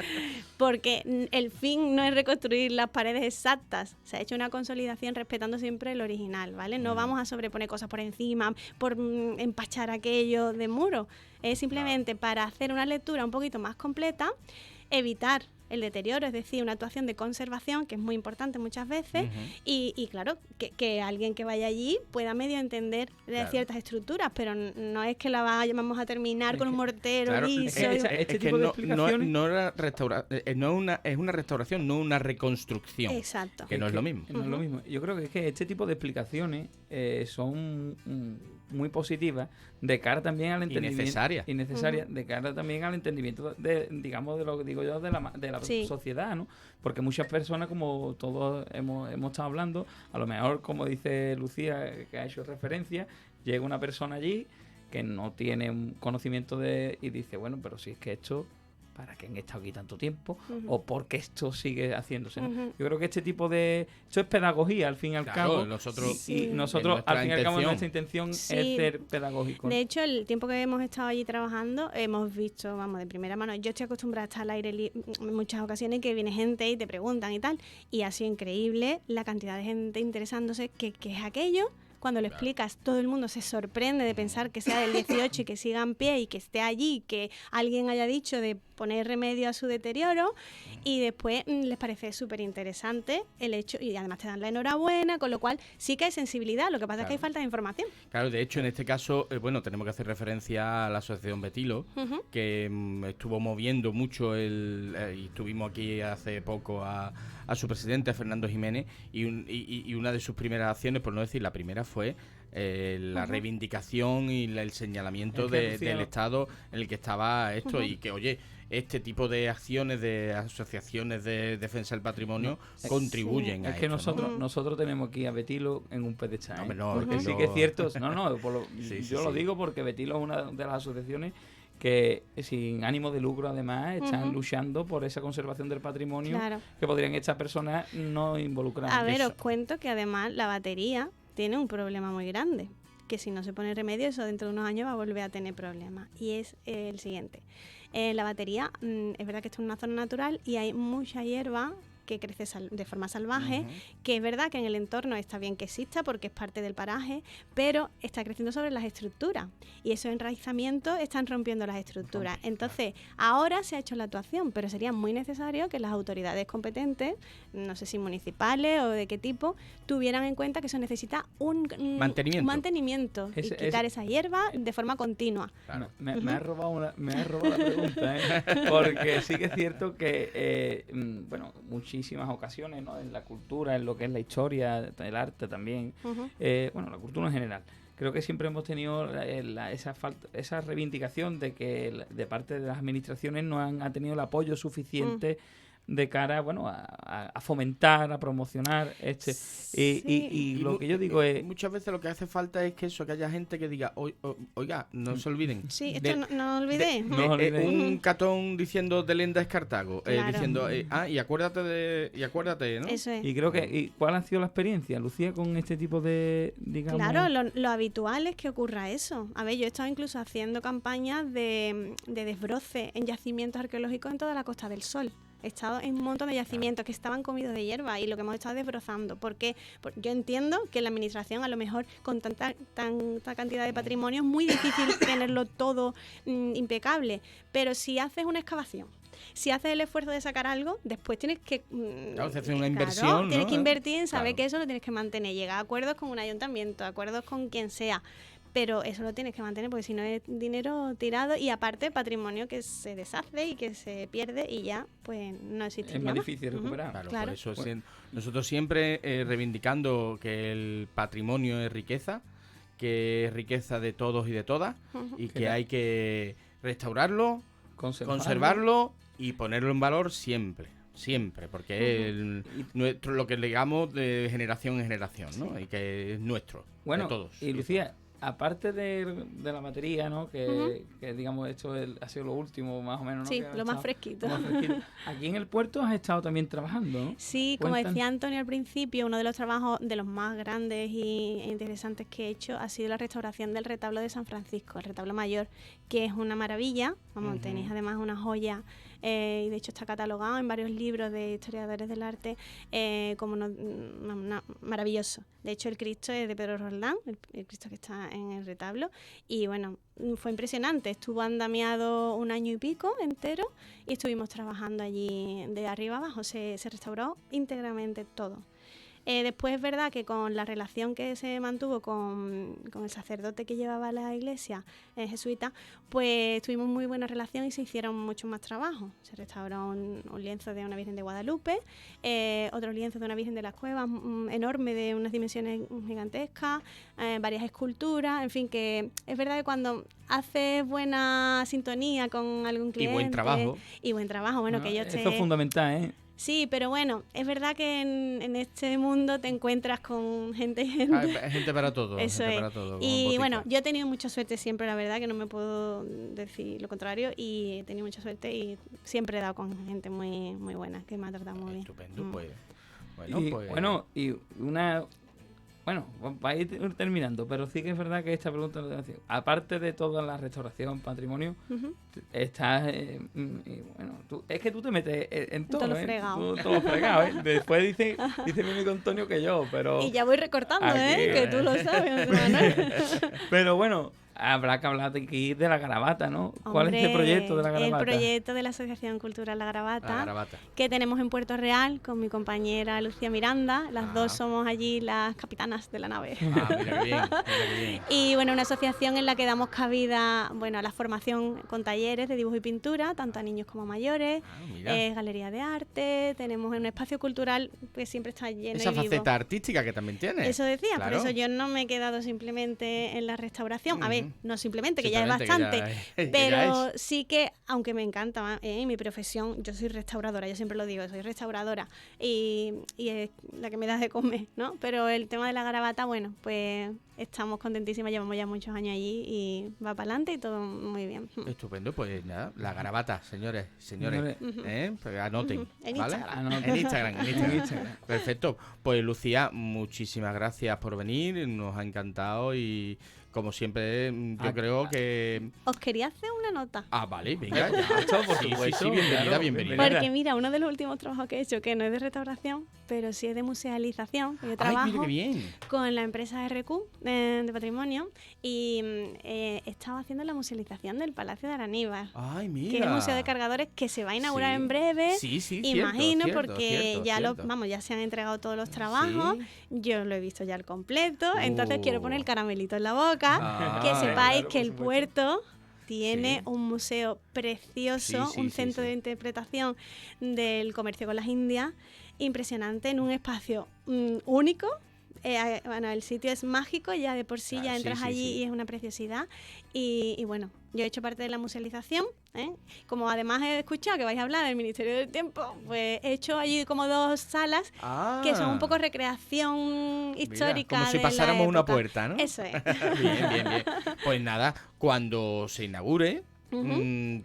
Porque el fin no es reconstruir las paredes exactas, se ha hecho una consolidación respetando siempre el original, ¿vale? No vamos a sobreponer cosas por encima, por empachar aquello de muro, es simplemente para hacer una lectura un poquito más completa, evitar el deterioro, es decir, una actuación de conservación que es muy importante muchas veces y claro, que alguien que vaya allí pueda medio entender ciertas estructuras, pero no es que la vamos a terminar con un mortero liso. Este tipo de explicaciones... es una restauración, no una reconstrucción. Exacto. Que no es lo mismo. No es lo mismo. Yo creo que es que este tipo de explicaciones son muy positivas de cara también al entendimiento. Y necesarias de cara también al entendimiento digamos, de lo que digo yo, de la sociedad, ¿no? Porque muchas personas, como todos hemos estado hablando, a lo mejor, como dice Lucía, que ha hecho referencia, llega una persona allí que no tiene un conocimiento y dice, bueno, pero si es que esto... ¿Para qué han estado aquí tanto tiempo? ¿O por qué esto sigue haciéndose? ¿No? Yo creo que esto es pedagogía, al fin y al cabo. Nosotros, y nosotros, al fin y al cabo, nuestra intención es ser pedagógicos. De hecho, el tiempo que hemos estado allí trabajando, hemos visto, de primera mano, yo estoy acostumbrada a estar al aire en muchas ocasiones que viene gente y te preguntan y tal, y ha sido increíble la cantidad de gente interesándose qué es aquello, cuando lo explicas, todo el mundo se sorprende de pensar que sea del 18 y que siga en pie y que esté allí, que alguien haya dicho de poner remedio a su deterioro, y después les parece súper interesante el hecho, y además te dan la enhorabuena, con lo cual sí que hay sensibilidad, lo que pasa es que hay falta de información. Claro, de hecho, en este caso, bueno, tenemos que hacer referencia a la Asociación Betilo, que estuvo moviendo mucho y estuvimos aquí hace poco a su presidente, a Fernando Jiménez, y una de sus primeras acciones, por no decir la primera, fue la reivindicación y el señalamiento del estado en el que estaba esto, y que, oye, este tipo de acciones de asociaciones de defensa del patrimonio contribuyen a es que esto, nosotros tenemos aquí a Betilo en un pedestal, porque Betilo... sí que es cierto, yo lo digo porque Betilo es una de las asociaciones que sin ánimo de lucro además están luchando por esa conservación del patrimonio, que podrían estas personas no involucrar. A ver, os cuento que además la batería tiene un problema muy grande, que si no se pone remedio, eso dentro de unos años va a volver a tener problemas, y es el siguiente. La batería, es verdad que está en una zona natural y hay mucha hierba que crece de forma salvaje, que es verdad que en el entorno está bien que exista porque es parte del paraje, pero está creciendo sobre las estructuras y esos enraizamientos están rompiendo las estructuras. Entonces, ahora se ha hecho la actuación, pero sería muy necesario que las autoridades competentes, no sé si municipales o de qué tipo, tuvieran en cuenta que eso necesita un mantenimiento y quitar esa hierba de forma continua. Claro. Me ha robado la pregunta, porque sí que es cierto que, bueno, muchísimas ocasiones, ¿no? En la cultura, en lo que es la historia, el arte también, bueno, la cultura en general. Creo que siempre hemos tenido esa reivindicación de que de parte de las administraciones no han tenido el apoyo suficiente de cara, bueno, a fomentar, a promocionar y lo que yo digo es... Muchas veces lo que hace falta es que haya gente que diga, oiga, no se olviden. Sí, esto no olvidé. Un catón diciendo de Lenda es Cartago, diciendo, y acuérdate, ¿no? Eso es. Y creo que, ¿y cuál ha sido la experiencia, Lucía, con este tipo de, digamos... Claro, lo habitual es que ocurra eso. A ver, yo he estado incluso haciendo campañas de desbroce en yacimientos arqueológicos en toda la Costa del Sol. He estado en un montón de yacimientos que estaban comidos de hierba y lo que hemos estado desbrozando. Porque yo entiendo que la administración, a lo mejor con tanta cantidad de patrimonio, es muy difícil tenerlo todo impecable. Pero si haces una excavación, si haces el esfuerzo de sacar algo, después tienes que... Claro, se hace una inversión, tienes que invertir en saber que eso lo tienes que mantener. Llegar a acuerdos con un ayuntamiento, acuerdos con quien sea. Pero eso lo tienes que mantener porque si no es dinero tirado y aparte patrimonio que se deshace y que se pierde y ya pues no existe. Es más difícil recuperar. Claro. Por eso nosotros siempre reivindicando que el patrimonio es riqueza, que es riqueza de todos y de todas y que hay que restaurarlo, conservarlo y ponerlo en valor siempre, porque es lo que legamos de generación en generación, ¿no? Y que es nuestro, bueno, de todos. Y Lucía, aparte de la batería, ¿no? Que digamos, esto ha sido lo último, más o menos, ¿no? Sí, lo más fresquito. Aquí en el puerto has estado también trabajando, ¿no? Sí, como decía Antonio al principio, uno de los trabajos de los más grandes e interesantes que he hecho ha sido la restauración del retablo de San Francisco, el retablo mayor, que es una maravilla. Vamos, tenéis además una joya, y de hecho está catalogado en varios libros de historiadores del arte como maravilloso. De hecho, el Cristo es de Pedro Roldán, el Cristo que está en el retablo, y bueno, fue impresionante. Estuvo andamiado 1 año y pico entero y estuvimos trabajando allí de arriba abajo. Se restauró íntegramente todo. Después es verdad que con la relación que se mantuvo con el sacerdote que llevaba la iglesia jesuita, pues tuvimos muy buena relación y se hicieron muchos más trabajos. Se restauró un lienzo de una Virgen de Guadalupe, otro lienzo de una Virgen de las Cuevas enorme de unas dimensiones gigantescas, varias esculturas, en fin, que es verdad que cuando haces buena sintonía con algún cliente... Y buen trabajo. Bueno, que yo esté... Eso es fundamental, ¿eh? Sí, pero bueno, es verdad que en este mundo te encuentras con gente. Hay gente para todo. Eso gente es. Para todo, y bueno, yo he tenido mucha suerte siempre, la verdad, que no me puedo decir lo contrario. Y he tenido mucha suerte y siempre he dado con gente muy muy buena, que me ha tratado muy bien. Estupendo, pues. Y una bueno, va a ir terminando, pero sí que es verdad que esta pregunta, aparte de toda la restauración, patrimonio, estás, bueno, es que tú te metes en todo, todo lo ¿eh? fregado. Todo lo fregado, ¿eh? Después dice mi amigo Antonio que yo, pero... Y ya voy recortando, Aquí, que tú lo sabes, Manuel. Pero bueno, habrá que hablar de aquí de la Garabata, ¿no? ¿Cuál es el proyecto de la Garabata? El proyecto de la Asociación Cultural La Garabata, La Garabata. que tenemos en Puerto Real con mi compañera Lucía Miranda. Las dos somos allí las capitanas de la nave. Ah, mira qué bien, mira qué bien. Y bueno, una asociación en la que damos cabida, bueno, a la formación con talleres de dibujo y pintura, tanto a niños como a mayores, Mira. galería de arte, tenemos un espacio cultural que siempre está lleno Esa y vivo. faceta artística que también tiene. Eso decía, Claro. por eso yo no me he quedado simplemente en la restauración. A ver, no simplemente, que ya es Simplemente, bastante, que ya pero es. sí que, aunque me encanta mi profesión, yo soy restauradora, yo siempre lo digo, soy restauradora y es la que me da de comer, ¿no? Pero el tema de la Garabata, bueno, pues estamos contentísimas, llevamos ya muchos años allí y va para adelante y todo muy bien. Estupendo, pues nada, la Garabata, señores. Pues anoten, En ¿vale? Instagram. En Instagram. Perfecto. Pues Lucía, muchísimas gracias por venir, nos ha encantado y como siempre yo creo que... Os quería hacer una nota. Ah, vale, venga, ya. Por Sí, supuesto, bienvenida, claro, bienvenida. Porque mira, uno de los últimos trabajos que he hecho, que no es de restauración, pero sí es de musealización, yo Ay, trabajo mira qué bien. con la empresa RQ de patrimonio y estaba haciendo la musealización del Palacio de Araníbar, Ay, mira. que es el Museo de Cargadores que se va a inaugurar Sí. en breve. Sí, Imagino, cierto, porque cierto, ya cierto. ya se han entregado todos los trabajos. Sí. Yo lo he visto ya al completo, entonces quiero poner el Oh. caramelito en la boca, Ah, que sepáis claro, que por el supuesto. puerto tiene Sí. un museo precioso, Sí, un sí, centro sí. de interpretación del comercio con las Indias, impresionante, en un espacio único. Bueno, el sitio es mágico, ya de por sí ya Sí, entras sí, allí sí. y es una preciosidad. Y bueno, yo he hecho parte de la musealización, como además he escuchado que vais a hablar del Ministerio del Tiempo, pues he hecho allí como 2 salas que son un poco recreación histórica. Como si de la pasáramos una época. puerta, ¿no? Eso es. Bien. Pues nada, cuando se inaugure,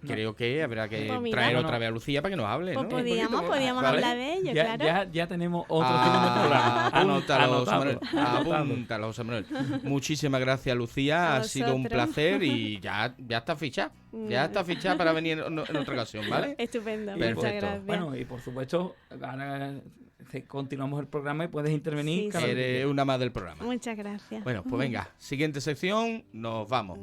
creo que habrá que Pues mira. traer No, otra no. vez a Lucía para que nos hable, Pues ¿no? podíamos ¿vale? hablar de ello, claro. Ya tenemos otro tema de programa. Apúntalo, José Manuel. Anotado. Apúntalo, José Manuel. Muchísimas gracias, Lucía. A Ha sido un vosotros. placer y ya está fichada. Ya está fichada para venir en otra ocasión, ¿vale? Estupendo, Perfecto. muchas gracias. Bueno, y por supuesto, ahora continuamos el programa y puedes intervenir. Sí, cada vez que Eres quieras. una más del programa. Muchas gracias. Bueno, pues venga, siguiente sección, nos vamos.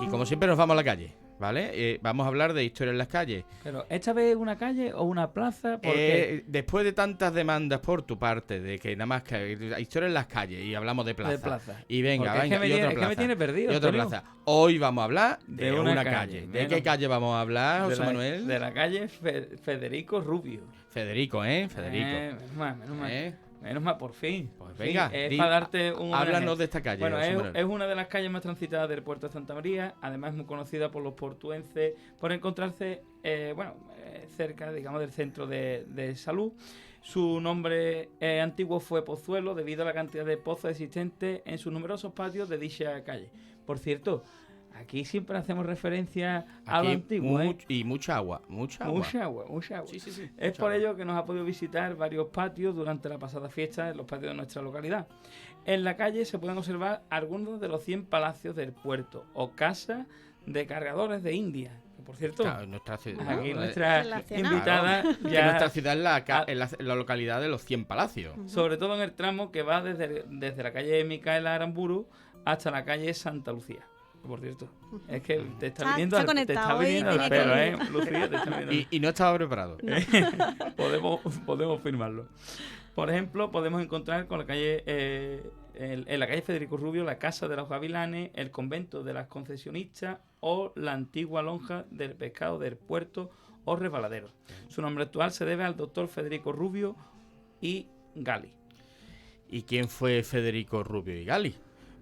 Y como siempre nos vamos a la calle, ¿vale? Vamos a hablar de historia en las calles. Pero, ¿esta vez una calle o una plaza? Porque Después de tantas demandas por tu parte, de que nada más que historia en las calles y hablamos de plaza. de plaza. Y venga, Porque es que venga, me y tiene- otra es que plaza. me tiene perdido, Y otra Antonio. plaza. Hoy vamos a hablar de De una una calle. calle. ¿De Menos- qué calle vamos a hablar, José Manuel? De la calle Federico Rubio. Federico, ¿eh? Federico. Menos mal. ¿Eh? Menos mal, por fin. Pues Por fin. venga, Es di- para darte un homenaje. háblanos de esta calle, Bueno, José Manuel. es una de las calles más transitadas del puerto de Santa María. Además, es muy conocida por los portuenses por encontrarse, cerca, digamos, del centro de salud. Su nombre antiguo fue Pozuelo debido a la cantidad de pozos existentes en sus numerosos patios de dicha calle. Por cierto, aquí siempre hacemos referencia a lo Aquí antiguo, ¿eh? y mucha agua, mucha agua. Mucha agua. Sí. Es mucha por agua. ello que nos ha podido visitar varios patios durante la pasada fiesta en los patios de nuestra localidad. En la calle se pueden observar algunos de los 100 palacios del puerto o casas de cargadores de India. Que, por cierto, Claro, en nuestra ciudad. aquí ¿no? nuestra Relacionado. invitada Que ya, nuestra ciudad es la localidad de los 100 palacios. sobre todo en el tramo que va desde la calle Micaela Aramburu hasta la calle Santa Lucía. Por cierto, es que te está Está- viniendo está te está conectado hoy, viniendo al tiene pelo, conmigo. Lucía, te está viniendo al Y no estaba preparado. podemos firmarlo. Por ejemplo, podemos encontrar con la calle en la calle Federico Rubio la Casa de los Gavilanes, el convento de las concesionistas o la antigua lonja del pescado del puerto o resbaladero. Su nombre actual se debe al doctor Federico Rubio y Gali. ¿Y quién fue Federico Rubio y Gali?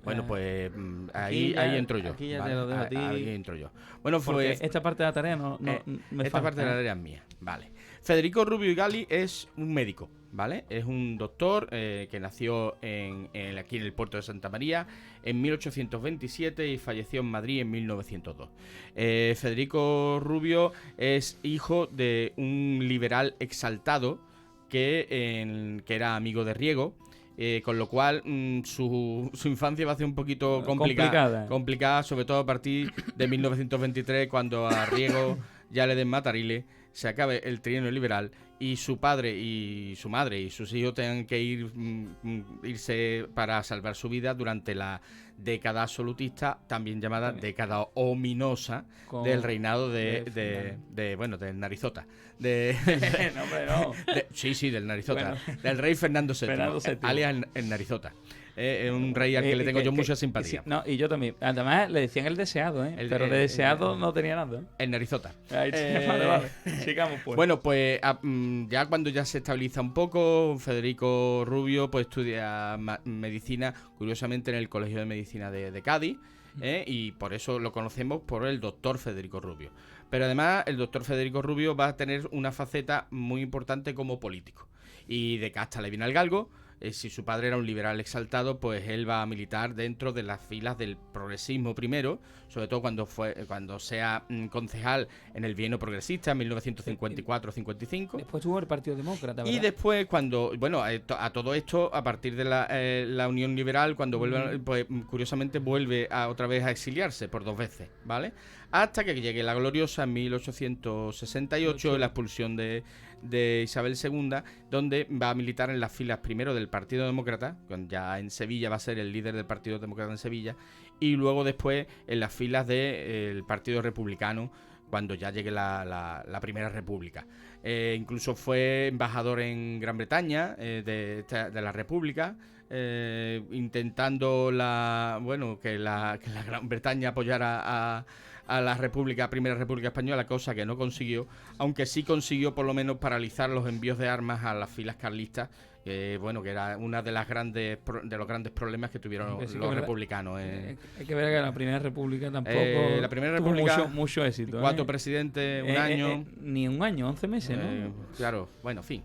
Bueno, Ah, pues aquí ya- ahí entro yo. aquí ya te ¿vale? lo dejo a ti. Ahí entro yo. Bueno, Porque pues esta parte de la tarea no me esta falta, parte de la ¿eh? tarea es mía. Vale. Federico Rubio y Gali es un médico, ¿vale? Es un doctor que nació aquí en el puerto de Santa María en 1827 y falleció en Madrid en 1902. Federico Rubio es hijo de un liberal exaltado que era amigo de Riego. Con lo cual su infancia va a ser un poquito complicada, sobre todo a partir de 1923, cuando a Riego ya le den Matarile, se acabe el trienio liberal y su padre y su madre y sus hijos tengan que irse para salvar su vida durante la década absolutista, también llamada década ominosa del reinado de Narizota. No, hombre, no. Sí, del Narizota. Bueno. Del rey Fernando VII. Alias el Narizota. Es un rey al que le tengo yo mucha simpatía. Sí, no, y yo también. Además, le decían el deseado, ¿eh? Pero de deseado no tenía nada. El Narizota. Vale. Sigamos, pues. Bueno, pues ya cuando ya se estabiliza un poco, Federico Rubio pues estudia medicina, curiosamente en el Colegio de Medicina de Cádiz, y por eso lo conocemos por el doctor Federico Rubio. Pero además, el doctor Federico Rubio va a tener una faceta muy importante como político. Y de casta le viene al galgo. Si su padre era un liberal exaltado, pues él va a militar dentro de las filas del progresismo primero, sobre todo cuando sea concejal en el Bienio Progresista en 1954-55. Después tuvo el Partido Demócrata, ¿verdad? Y después a todo esto, a partir de la Unión Liberal, cuando vuelve, pues curiosamente vuelve otra vez a exiliarse por 2 veces, ¿vale? Hasta que llegue la gloriosa en 1868, la expulsión de Isabel II, donde va a militar en las filas primero del Partido Demócrata, ya en Sevilla va a ser el líder del Partido Demócrata en Sevilla, y luego después en las filas del Partido Republicano, cuando ya llegue la Primera República. Incluso fue embajador en Gran Bretaña de la República, intentando que la Gran Bretaña apoyara a la Primera República Española, cosa que no consiguió, aunque sí consiguió por lo menos paralizar los envíos de armas a las filas carlistas, que era una de los grandes problemas que tuvieron los republicanos. Hay que ver que la Primera República tampoco la Primera República tuvo mucho éxito. 4 presidentes, un año. Ni un año, 11 meses, ¿no? Claro, bueno, en fin.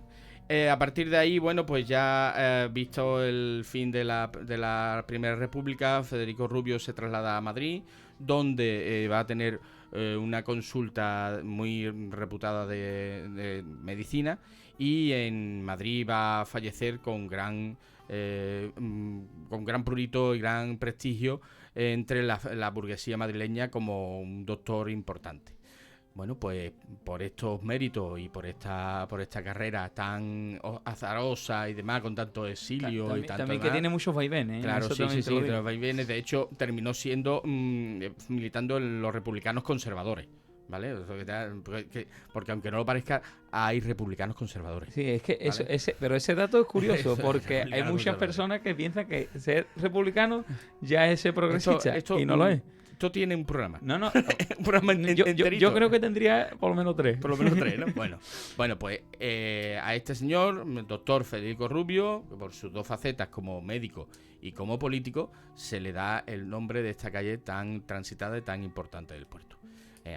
A partir de ahí, pues ya visto el fin de la Primera República, Federico Rubio se traslada a Madrid, donde va a tener una consulta muy reputada de medicina, y en Madrid va a fallecer con gran prurito y gran prestigio entre la burguesía madrileña como un doctor importante. Bueno, pues por estos méritos y por esta carrera tan azarosa y demás, con tanto exilio y tanto también demás, que tiene muchos vaivenes. Claro, sí, los vaivenes. De hecho, terminó siendo militando en los republicanos conservadores, ¿vale? Porque aunque no lo parezca, hay republicanos conservadores. Sí, es que ¿vale? pero ese dato es curioso, porque hay muchas personas que piensan que ser republicano ya es ser progresista, y no lo es. Esto tiene un programa. No. Un programa yo creo que tendría por lo menos 3. Por lo menos 3, ¿no? Bueno, pues a este señor, doctor Federico Rubio, por sus 2 facetas como médico y como político, se le da el nombre de esta calle tan transitada y tan importante del puerto.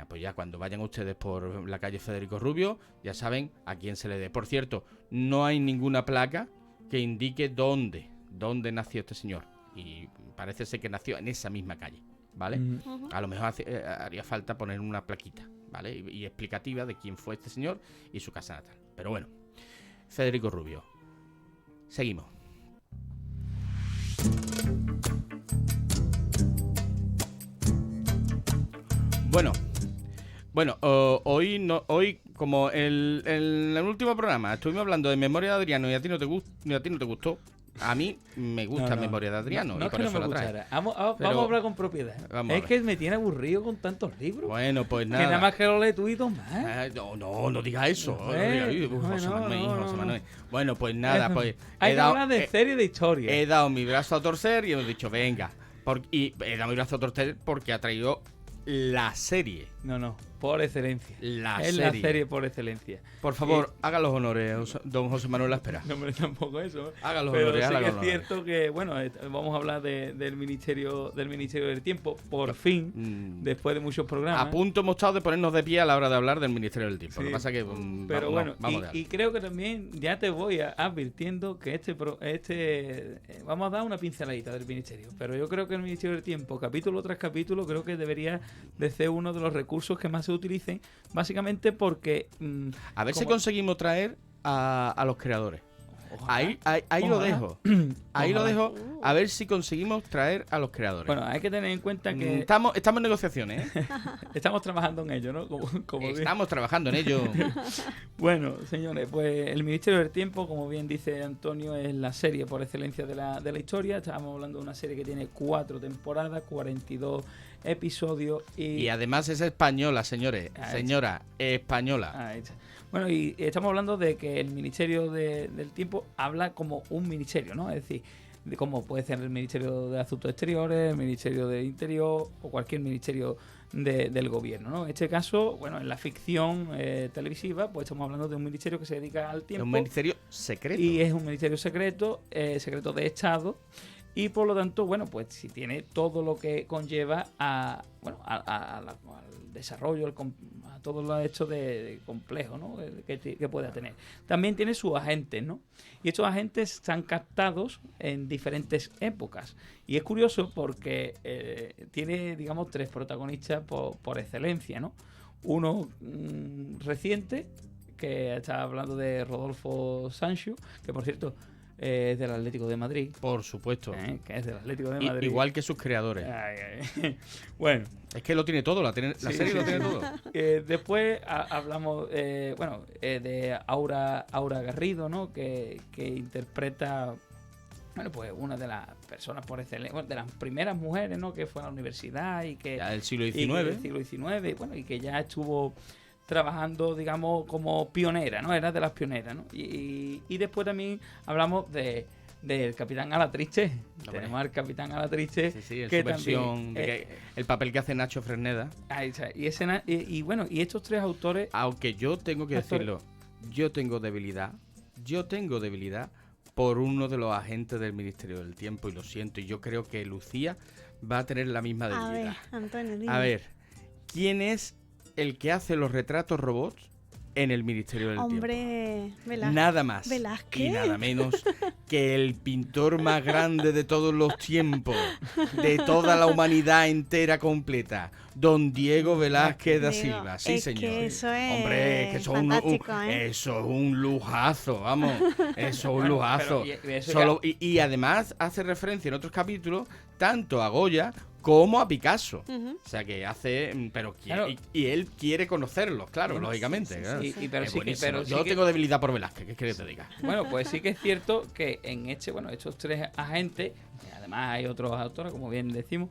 Pues ya cuando vayan ustedes por la calle Federico Rubio, ya saben a quién se le dé. Por cierto, no hay ninguna placa que indique dónde nació este señor. Y parece ser que nació en esa misma calle, ¿vale? A lo mejor haría falta poner una plaquita, ¿vale? Y explicativa de quién fue este señor y su casa natal. Pero bueno, Federico Rubio. Seguimos. Bueno, hoy como en el último programa estuvimos hablando de Memoria de Adriano y a ti no te gustó. A mí me gusta Memoria de Adriano. No, y por eso la trae. Vamos a hablar con propiedad. Es que me tiene aburrido con tantos libros. Bueno, pues nada. Que nada más que lo lees tú y dos más. No digas eso. José Manuel. Bueno, pues nada, pues. Hay que hablar de serie de historia. He dado mi brazo a torcer y hemos dicho, venga. Y he dado mi brazo a torcer porque ha traído la serie. No, por excelencia. La serie por excelencia. Por favor, haga los honores, don José Manuel La Espera. No, hombre, tampoco eso. Haga los pero honores, sí que es cierto que, bueno, vamos a hablar del Ministerio del Tiempo, por fin, después de muchos programas. A punto hemos estado de ponernos de pie a la hora de hablar del Ministerio del Tiempo. Sí, lo que pasa que... pero bueno, y creo que también ya te voy advirtiendo que vamos a dar una pinceladita del Ministerio. Pero yo creo que el Ministerio del Tiempo, capítulo tras capítulo, creo que debería de ser uno de los recursos que más se utilicen, básicamente porque... a ver si conseguimos traer a los creadores. Ojalá. Ahí lo Ojalá. dejo. Ahí lo Ojalá. dejo, a ver si conseguimos traer a los creadores. Bueno, hay que tener en cuenta que Estamos en negociaciones, ¿eh? estamos trabajando en ello, ¿no? Como bien. Estamos trabajando en ello. Bueno, señores, pues El Ministerio del Tiempo, como bien dice Antonio, es la serie por excelencia de la historia. Estábamos hablando de una serie que tiene 4 temporadas, 42 episodios Y además es española, señores. Señora, española. Ahí está. Bueno, y estamos hablando de que el Ministerio del Tiempo habla como un ministerio, ¿no? Es decir, de cómo puede ser el Ministerio de Asuntos Exteriores, el Ministerio del Interior o cualquier ministerio del gobierno, ¿no? En este caso, bueno, en la ficción televisiva, pues estamos hablando de un ministerio que se dedica al Es tiempo. un ministerio secreto. Y es un ministerio secreto, secreto de Estado. Y por lo tanto, bueno, pues si tiene todo lo que conlleva al desarrollo, a todo lo hecho de complejo, ¿no? que pueda tener. También tiene sus agentes, ¿no? Y estos agentes están captados en diferentes épocas. Y es curioso porque tiene, digamos, 3 protagonistas por excelencia, ¿no? Uno reciente, que está hablando de Rodolfo Sancho, que por cierto es del Atlético de Madrid. Por supuesto. Que es del Atlético de Madrid. Igual que sus creadores. Ay. Bueno. Es que lo tiene todo, la serie lo tiene todo. Después hablamos de Aura Garrido, ¿no? Que interpreta, bueno, pues una de las personas por excelencia, bueno, de las primeras mujeres, ¿no? Que fue a la universidad y que... Ya del siglo XIX. Y del siglo XIX, y bueno, y que ya estuvo trabajando, digamos, como pionera, ¿no? Era de las pioneras, ¿no? Y después también hablamos del Capitán Alatriste. Tenemos al Capitán Alatriste. Sí, en que su versión, también, el papel que hace Nacho Fresneda. Ahí está. Y bueno, y estos 3 autores... Aunque yo tengo que decirlo, yo tengo debilidad por uno de los agentes del Ministerio del Tiempo, y lo siento, y yo creo que Lucía va a tener la misma debilidad. A ver, Antonio, dime. A ver, ¿quién es el que hace los retratos robots en el Ministerio del Tiempo? Hombre, Velázquez. Nada más Velázquez. y nada menos que el pintor más grande de todos los tiempos, de toda la humanidad entera completa, don Diego Velázquez da Silva. Sí, es señor. que eso es Hombre, que eso fantástico, ¿eh? eso es un lujazo, vamos. Eso es un lujazo. Pero Y además hace referencia en otros capítulos tanto a Goya como a Picasso. Ujú. O sea que hace... Pero Claro. y él quiere conocerlos, claro, Bueno, lógicamente. sí, claro. sí, Y- pero Es sí que- buenísimo. pero sí Yo que- tengo debilidad por Velázquez, ¿qué quieres que te diga? Bueno, pues sí que es cierto que en estos 3 agentes, y además hay otros autores, como bien decimos,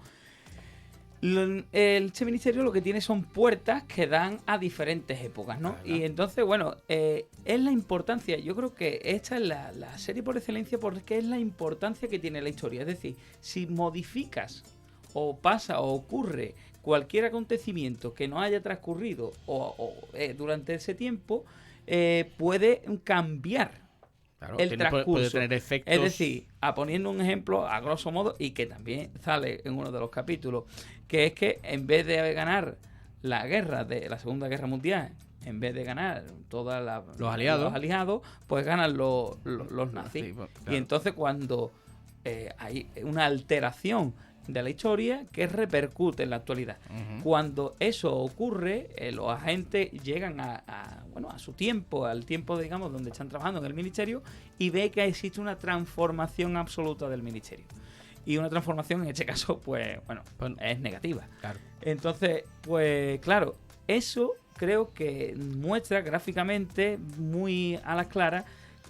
este ministerio lo que tiene son puertas que dan a diferentes épocas, ¿no? ¿Verdad? Y entonces, bueno, es la importancia, yo creo que esta es la serie por excelencia porque es la importancia que tiene la historia. Es decir, si modificas o pasa o ocurre cualquier acontecimiento que no haya transcurrido durante ese tiempo, puede cambiar Claro, el puede transcurso. tener efectos... Es decir, poniendo un ejemplo a grosso modo, y que también sale en uno de los capítulos, que es que en vez de ganar la guerra de la Segunda Guerra Mundial, en vez de ganar todos Los aliados. pues ganan los nazis. Sí, pues, Y claro. entonces cuando hay una alteración de la historia que repercute en la actualidad. Ujú. Cuando eso ocurre, los agentes llegan a su tiempo, al tiempo, digamos, donde están trabajando en el ministerio, y ve que existe una transformación absoluta del ministerio. Y una transformación, en este caso, pues, bueno, es negativa. Claro. Entonces, pues, claro, eso creo que muestra gráficamente muy a las claras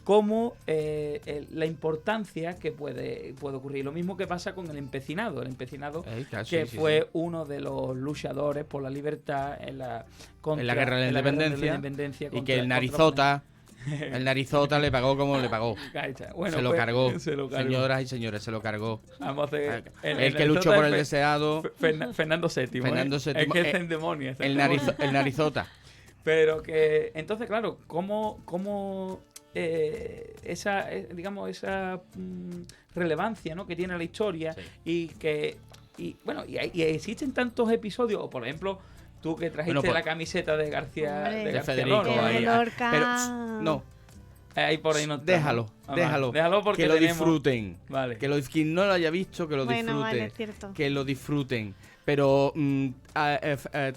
cómo la importancia que puede ocurrir. Lo mismo que pasa con el empecinado. El empecinado Claro, que sí, fue sí. uno de los luchadores por la libertad en la Guerra de la Independencia, y que el narizota le pagó como le pagó. Bueno, se lo pues, cargó. se lo cargó. Señoras y señores, se lo cargó. Vamos a hacer El que luchó por el deseado, Fernando VII. Fernando VII, Es que es en demonio. es en el demonio. narizota. Pero que, entonces, claro, cómo esa relevancia, ¿no?, que tiene la historia, Sí. y existen tantos episodios, o por ejemplo, tú que trajiste Bueno, pues, la camiseta de García, Hombre, de de García Federico Lorca. ahí. Lorca. Pero no, Ahí por ahí no está, déjalo, ¿no? déjalo porque que lo tenemos- disfruten. Vale. Que quien no lo haya visto, que lo Bueno, disfruten. vale, es cierto. Que lo disfruten. Pero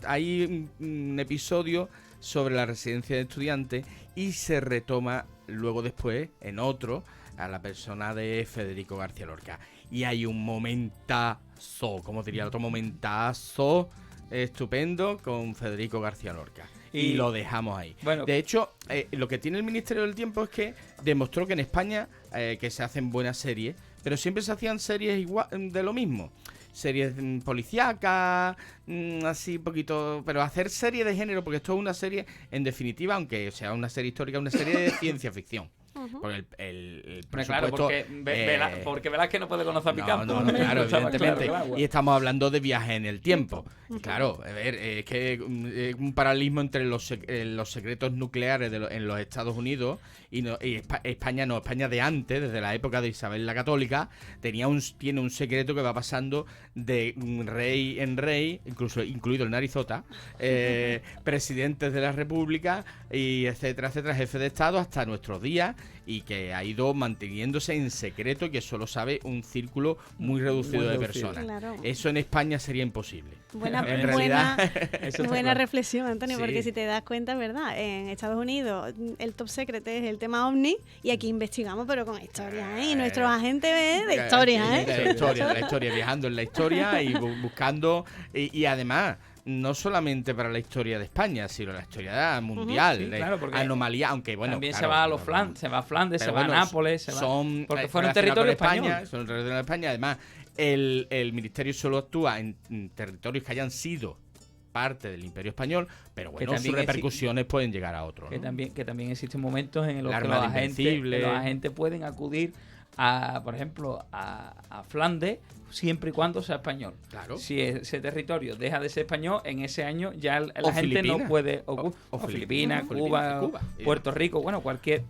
hay un episodio sobre la residencia de estudiantes y se retoma luego después en otro a la persona de Federico García Lorca. Y hay un momentazo, como diría el otro, momentazo estupendo con Federico García Lorca. Y lo dejamos ahí. Bueno, de hecho, lo que tiene el Ministerio del Tiempo es que demostró que en España que se hacen buenas series, pero siempre se hacían series igual de lo mismo. Series policíacas, así un poquito... Pero hacer series de género, porque esto es una serie, en definitiva, aunque sea una serie histórica, una serie de ciencia ficción. Porque el claro, presupuesto... porque verás que no puede conocer a Picampo. No, claro, evidentemente. Claro. Y estamos hablando de viajes en el tiempo. Y claro, a ver, es que un paralelismo entre los secretos nucleares en los Estados Unidos y España no, España de antes, desde la época de Isabel la Católica, tiene un secreto que va pasando de rey en rey, incluido el narizota, presidentes de la República, y etcétera, etcétera, jefe de Estado hasta nuestros días, y que ha ido manteniéndose en secreto y que solo sabe un círculo muy reducido de personas. Claro. Eso en España sería imposible. Buena reflexión, Antonio, Sí. Porque si te das cuenta, es verdad, en Estados Unidos el top secret es el tema OVNI y aquí investigamos, pero con historias, ¿eh? Y nuestros agentes de historias, ¿eh? De la historia, viajando en la historia y buscando, y además... No solamente para la historia de España, sino la historia mundial. Sí, claro, porque anomalía, aunque bueno. También claro, se va a se va a Flandes, se va a Nápoles, porque fueron territorio español. Son territorio de España. Además, el ministerio solo actúa en territorios que hayan sido parte del Imperio Español, pero bueno, sus repercusiones pueden llegar a otros, ¿no? Que también existen momentos en los que los agentes pueden acudir a, por ejemplo, a Flandes, siempre y cuando sea español. Claro. Si ese territorio deja de ser español, en ese año ya la gente Filipinas. no puede... O Filipinas, Cuba, Puerto Rico, bueno, cualquier.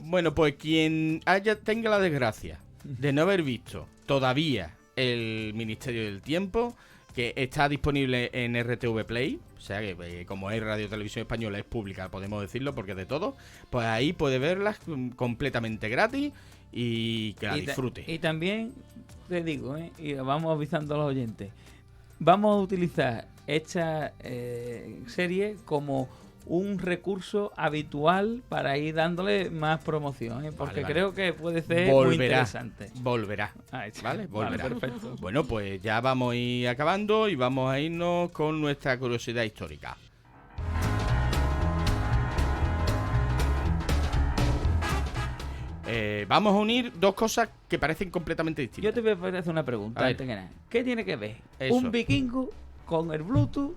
Bueno, pues quien tenga la desgracia de no haber visto todavía el Ministerio del Tiempo, que está disponible en RTV Play, o sea que como es Radio Televisión Española, es pública, podemos decirlo, porque es de todo, pues ahí puede verlas completamente gratis y que la disfrute. Y también te digo, y vamos avisando a los oyentes, vamos a utilizar esta serie como un recurso habitual para ir dándole más promoción, porque vale. Creo que puede ser muy interesante. Volverá. ¿Vale? Volverá. Vale, perfecto. Bueno, pues ya vamos a ir acabando y vamos a irnos con nuestra curiosidad histórica. Vamos a unir dos cosas que parecen completamente distintas. Yo te voy a hacer una pregunta antes que nada. ¿Qué tiene que ver Eso. un vikingo con el Bluetooth,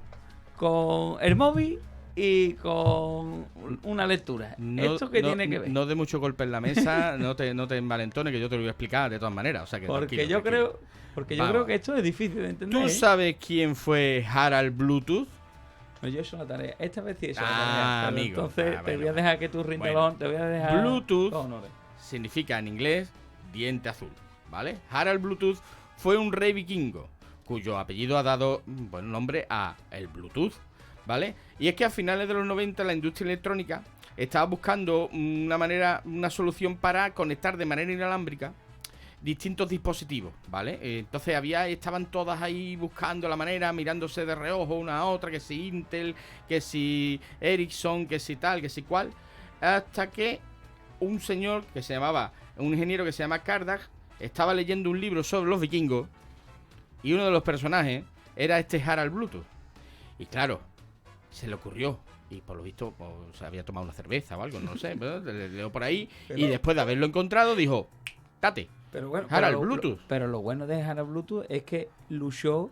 con el móvil y con una lectura? ¿Esto qué tiene que ver? No de mucho golpe en la mesa, no te envalentones, que yo te lo voy a explicar de todas maneras. O sea que porque yo creo que esto es difícil de entender. ¿Tú sabes quién fue Harald Bluetooth? No, yo he hecho la tarea. Esta vez sí he hecho la Ah, tarea. Pero amigo. entonces te voy a bueno. dejar que tú rindelón, te voy a dejar... Bluetooth los honores. significa en inglés diente azul, ¿vale? Harald Bluetooth fue un rey vikingo cuyo apellido ha dado nombre a el Bluetooth, ¿vale? Y es que a finales de los 90 la industria electrónica estaba buscando una solución para conectar de manera inalámbrica distintos dispositivos, ¿vale? Entonces estaban todas ahí buscando la manera, mirándose de reojo una a otra, que si Intel, que si Ericsson, que si tal, que si cual, hasta que un ingeniero que se llama Kardag, estaba leyendo un libro sobre los vikingos y uno de los personajes era este Harald Bluetooth. Y claro, se le ocurrió, y por lo visto se había tomado una cerveza o algo, no lo sé, pero le leo por ahí, y después de haberlo encontrado dijo, tate, pero bueno, Harald Bluetooth. Pero lo bueno de Harald Bluetooth es que luchó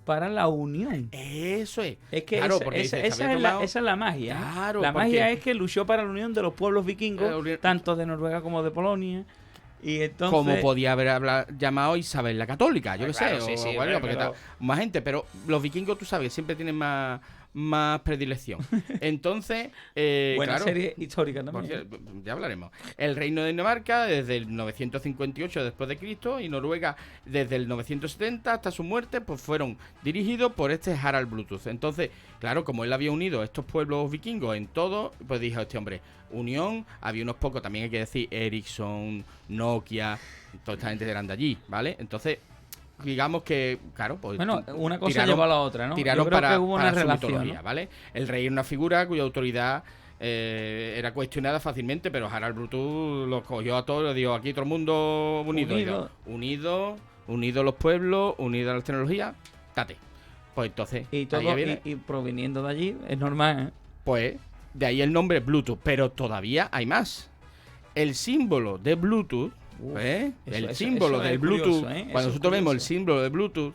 para la unión. Eso es. Es que claro, esa es la magia. Claro, la magia es que luchó para la unión de los pueblos vikingos, unión... tanto de Noruega como de Polonia. Y entonces... Como podía haber llamado Isabel la Católica, yo qué sé, más gente, pero los vikingos, tú sabes, siempre tienen más predilección. Entonces, buena serie histórica también. Ya hablaremos. El reino de Dinamarca desde el 958 después de Cristo y Noruega desde el 970 hasta su muerte, pues fueron dirigidos por este Harald Bluetooth. Entonces, claro, como él había unido a estos pueblos vikingos en todo, pues dijo este hombre, unión, había unos pocos, también hay que decir Ericsson, Nokia, toda esta gente eran de allí, ¿vale? Entonces, digamos que, claro, pues Bueno, una cosa tiraron- llevó a la otra, ¿no? tiraron Yo creo para, que hubo para una su relación, mitología, ¿no? ¿vale? El rey era una figura cuya autoridad era cuestionada fácilmente, pero Harald Bluetooth los cogió a todos y les dijo, aquí todo el mundo unido. Unido los pueblos, unido a las tecnologías, date. Pues entonces, Y ahí todo, ya viene, y proviniendo de allí, es normal, ¿eh? pues de ahí el nombre Bluetooth, pero todavía hay más. El símbolo de Bluetooth, Uf, el eso símbolo es del Bluetooth, curioso, ¿eh? cuando Eso es nosotros vemos el curioso. símbolo de Bluetooth,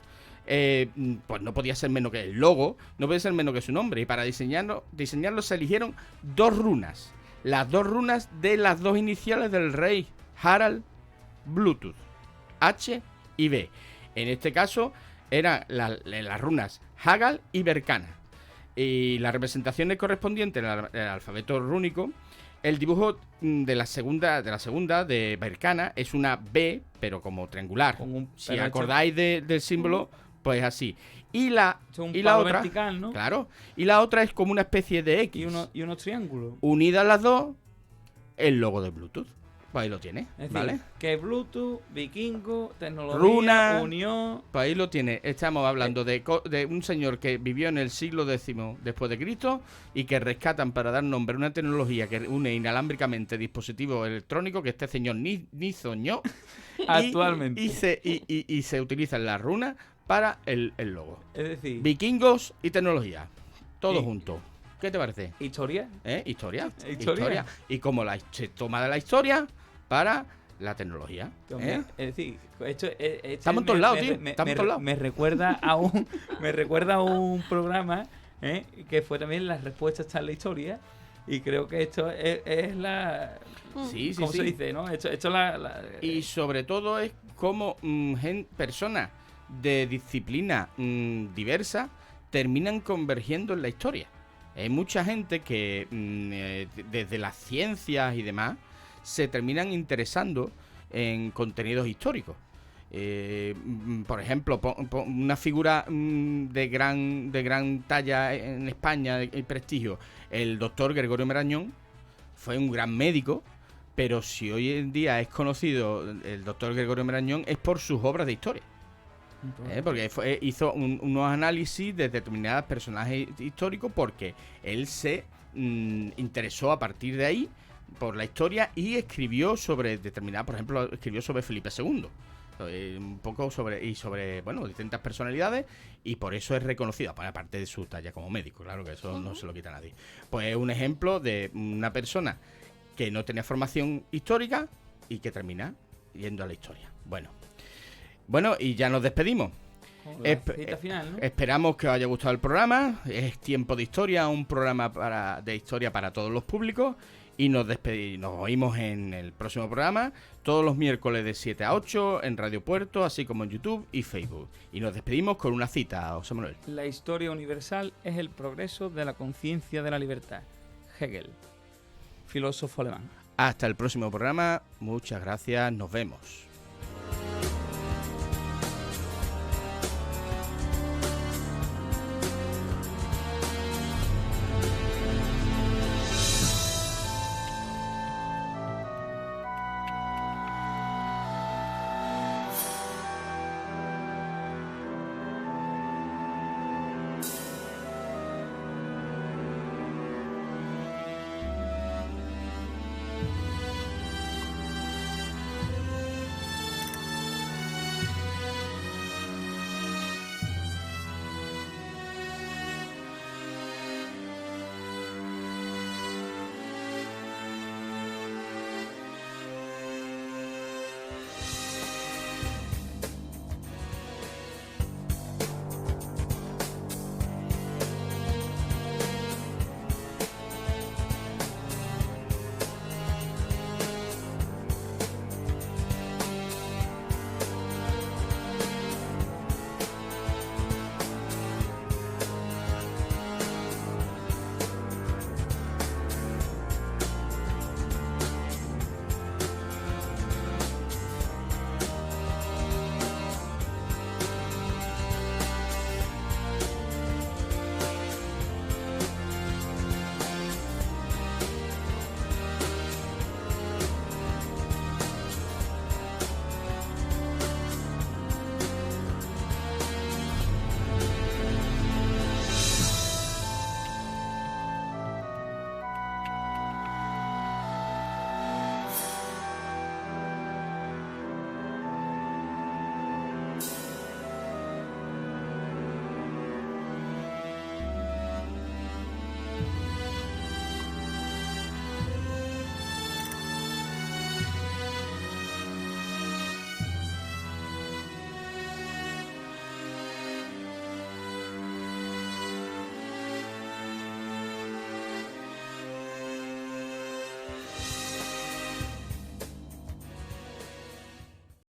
pues no podía ser menos que el logo, no podía ser menos que su nombre. Y para diseñarlo se eligieron 2 runas. Las 2 runas de las 2 iniciales del rey Harald Bluetooth, H y B. En este caso eran las runas Hagal y Berkana. Y las representaciones correspondientes al alfabeto rúnico, el dibujo de la segunda de Berkana es una B, pero como triangular. Si pero acordáis del símbolo, pues así. Y la hecho un y la palo otra, vertical, ¿no? claro, y la otra es como una especie de X. Y unos triángulos. Unidas las dos, el logo de Bluetooth. Pues ahí lo tiene, Es decir, ¿vale? que Bluetooth, vikingo, tecnología, Runa. unión... Pues ahí lo tiene. Estamos hablando de un señor que vivió en el siglo X después de Cristo y que rescatan para dar nombre a una tecnología que une inalámbricamente dispositivos electrónicos que este señor ni soñó. Actualmente. Y se utilizan las runas para el logo. Es decir, Vikingos y tecnología. Todo Y- junto. ¿Qué te parece? historia. Historia. Historia. Y como se toma de la historia para la tecnología. Hombre, es decir, Estamos en todos lados, tío. Estamos en todos lados. Me recuerda a un programa que fue también la respuesta está en la historia. Y creo que esto es la... Sí, ¿Cómo sí. se dice, no? Esto es la... Y sobre todo es como personas de disciplina diversa terminan convergiendo en la historia. Hay mucha gente que desde las ciencias y demás se terminan interesando en contenidos históricos. Por ejemplo, una figura de gran talla en España y prestigio, el doctor Gregorio Marañón, fue un gran médico, pero si hoy en día es conocido el doctor Gregorio Marañón es por sus obras de historia. Porque hizo unos análisis de determinados personajes históricos porque él se interesó a partir de ahí por la historia y escribió sobre determinadas, por ejemplo, escribió sobre Felipe II. Un poco sobre distintas personalidades y por eso es reconocido, aparte de su talla como médico, claro que eso no se lo quita a nadie. Pues es un ejemplo de una persona que no tenía formación histórica y que termina yendo a la historia. Bueno, y ya nos despedimos. cita final, ¿no? Esperamos que os haya gustado el programa. Es Tiempo de Historia, un programa de historia para todos los públicos. Y nos oímos en el próximo programa, todos los miércoles de 7 a 8 en Radio Puerto, así como en YouTube y Facebook. Y nos despedimos con una cita, José Manuel. La historia universal es el progreso de la conciencia de la libertad. Hegel, filósofo alemán. Hasta el próximo programa. Muchas gracias. Nos vemos.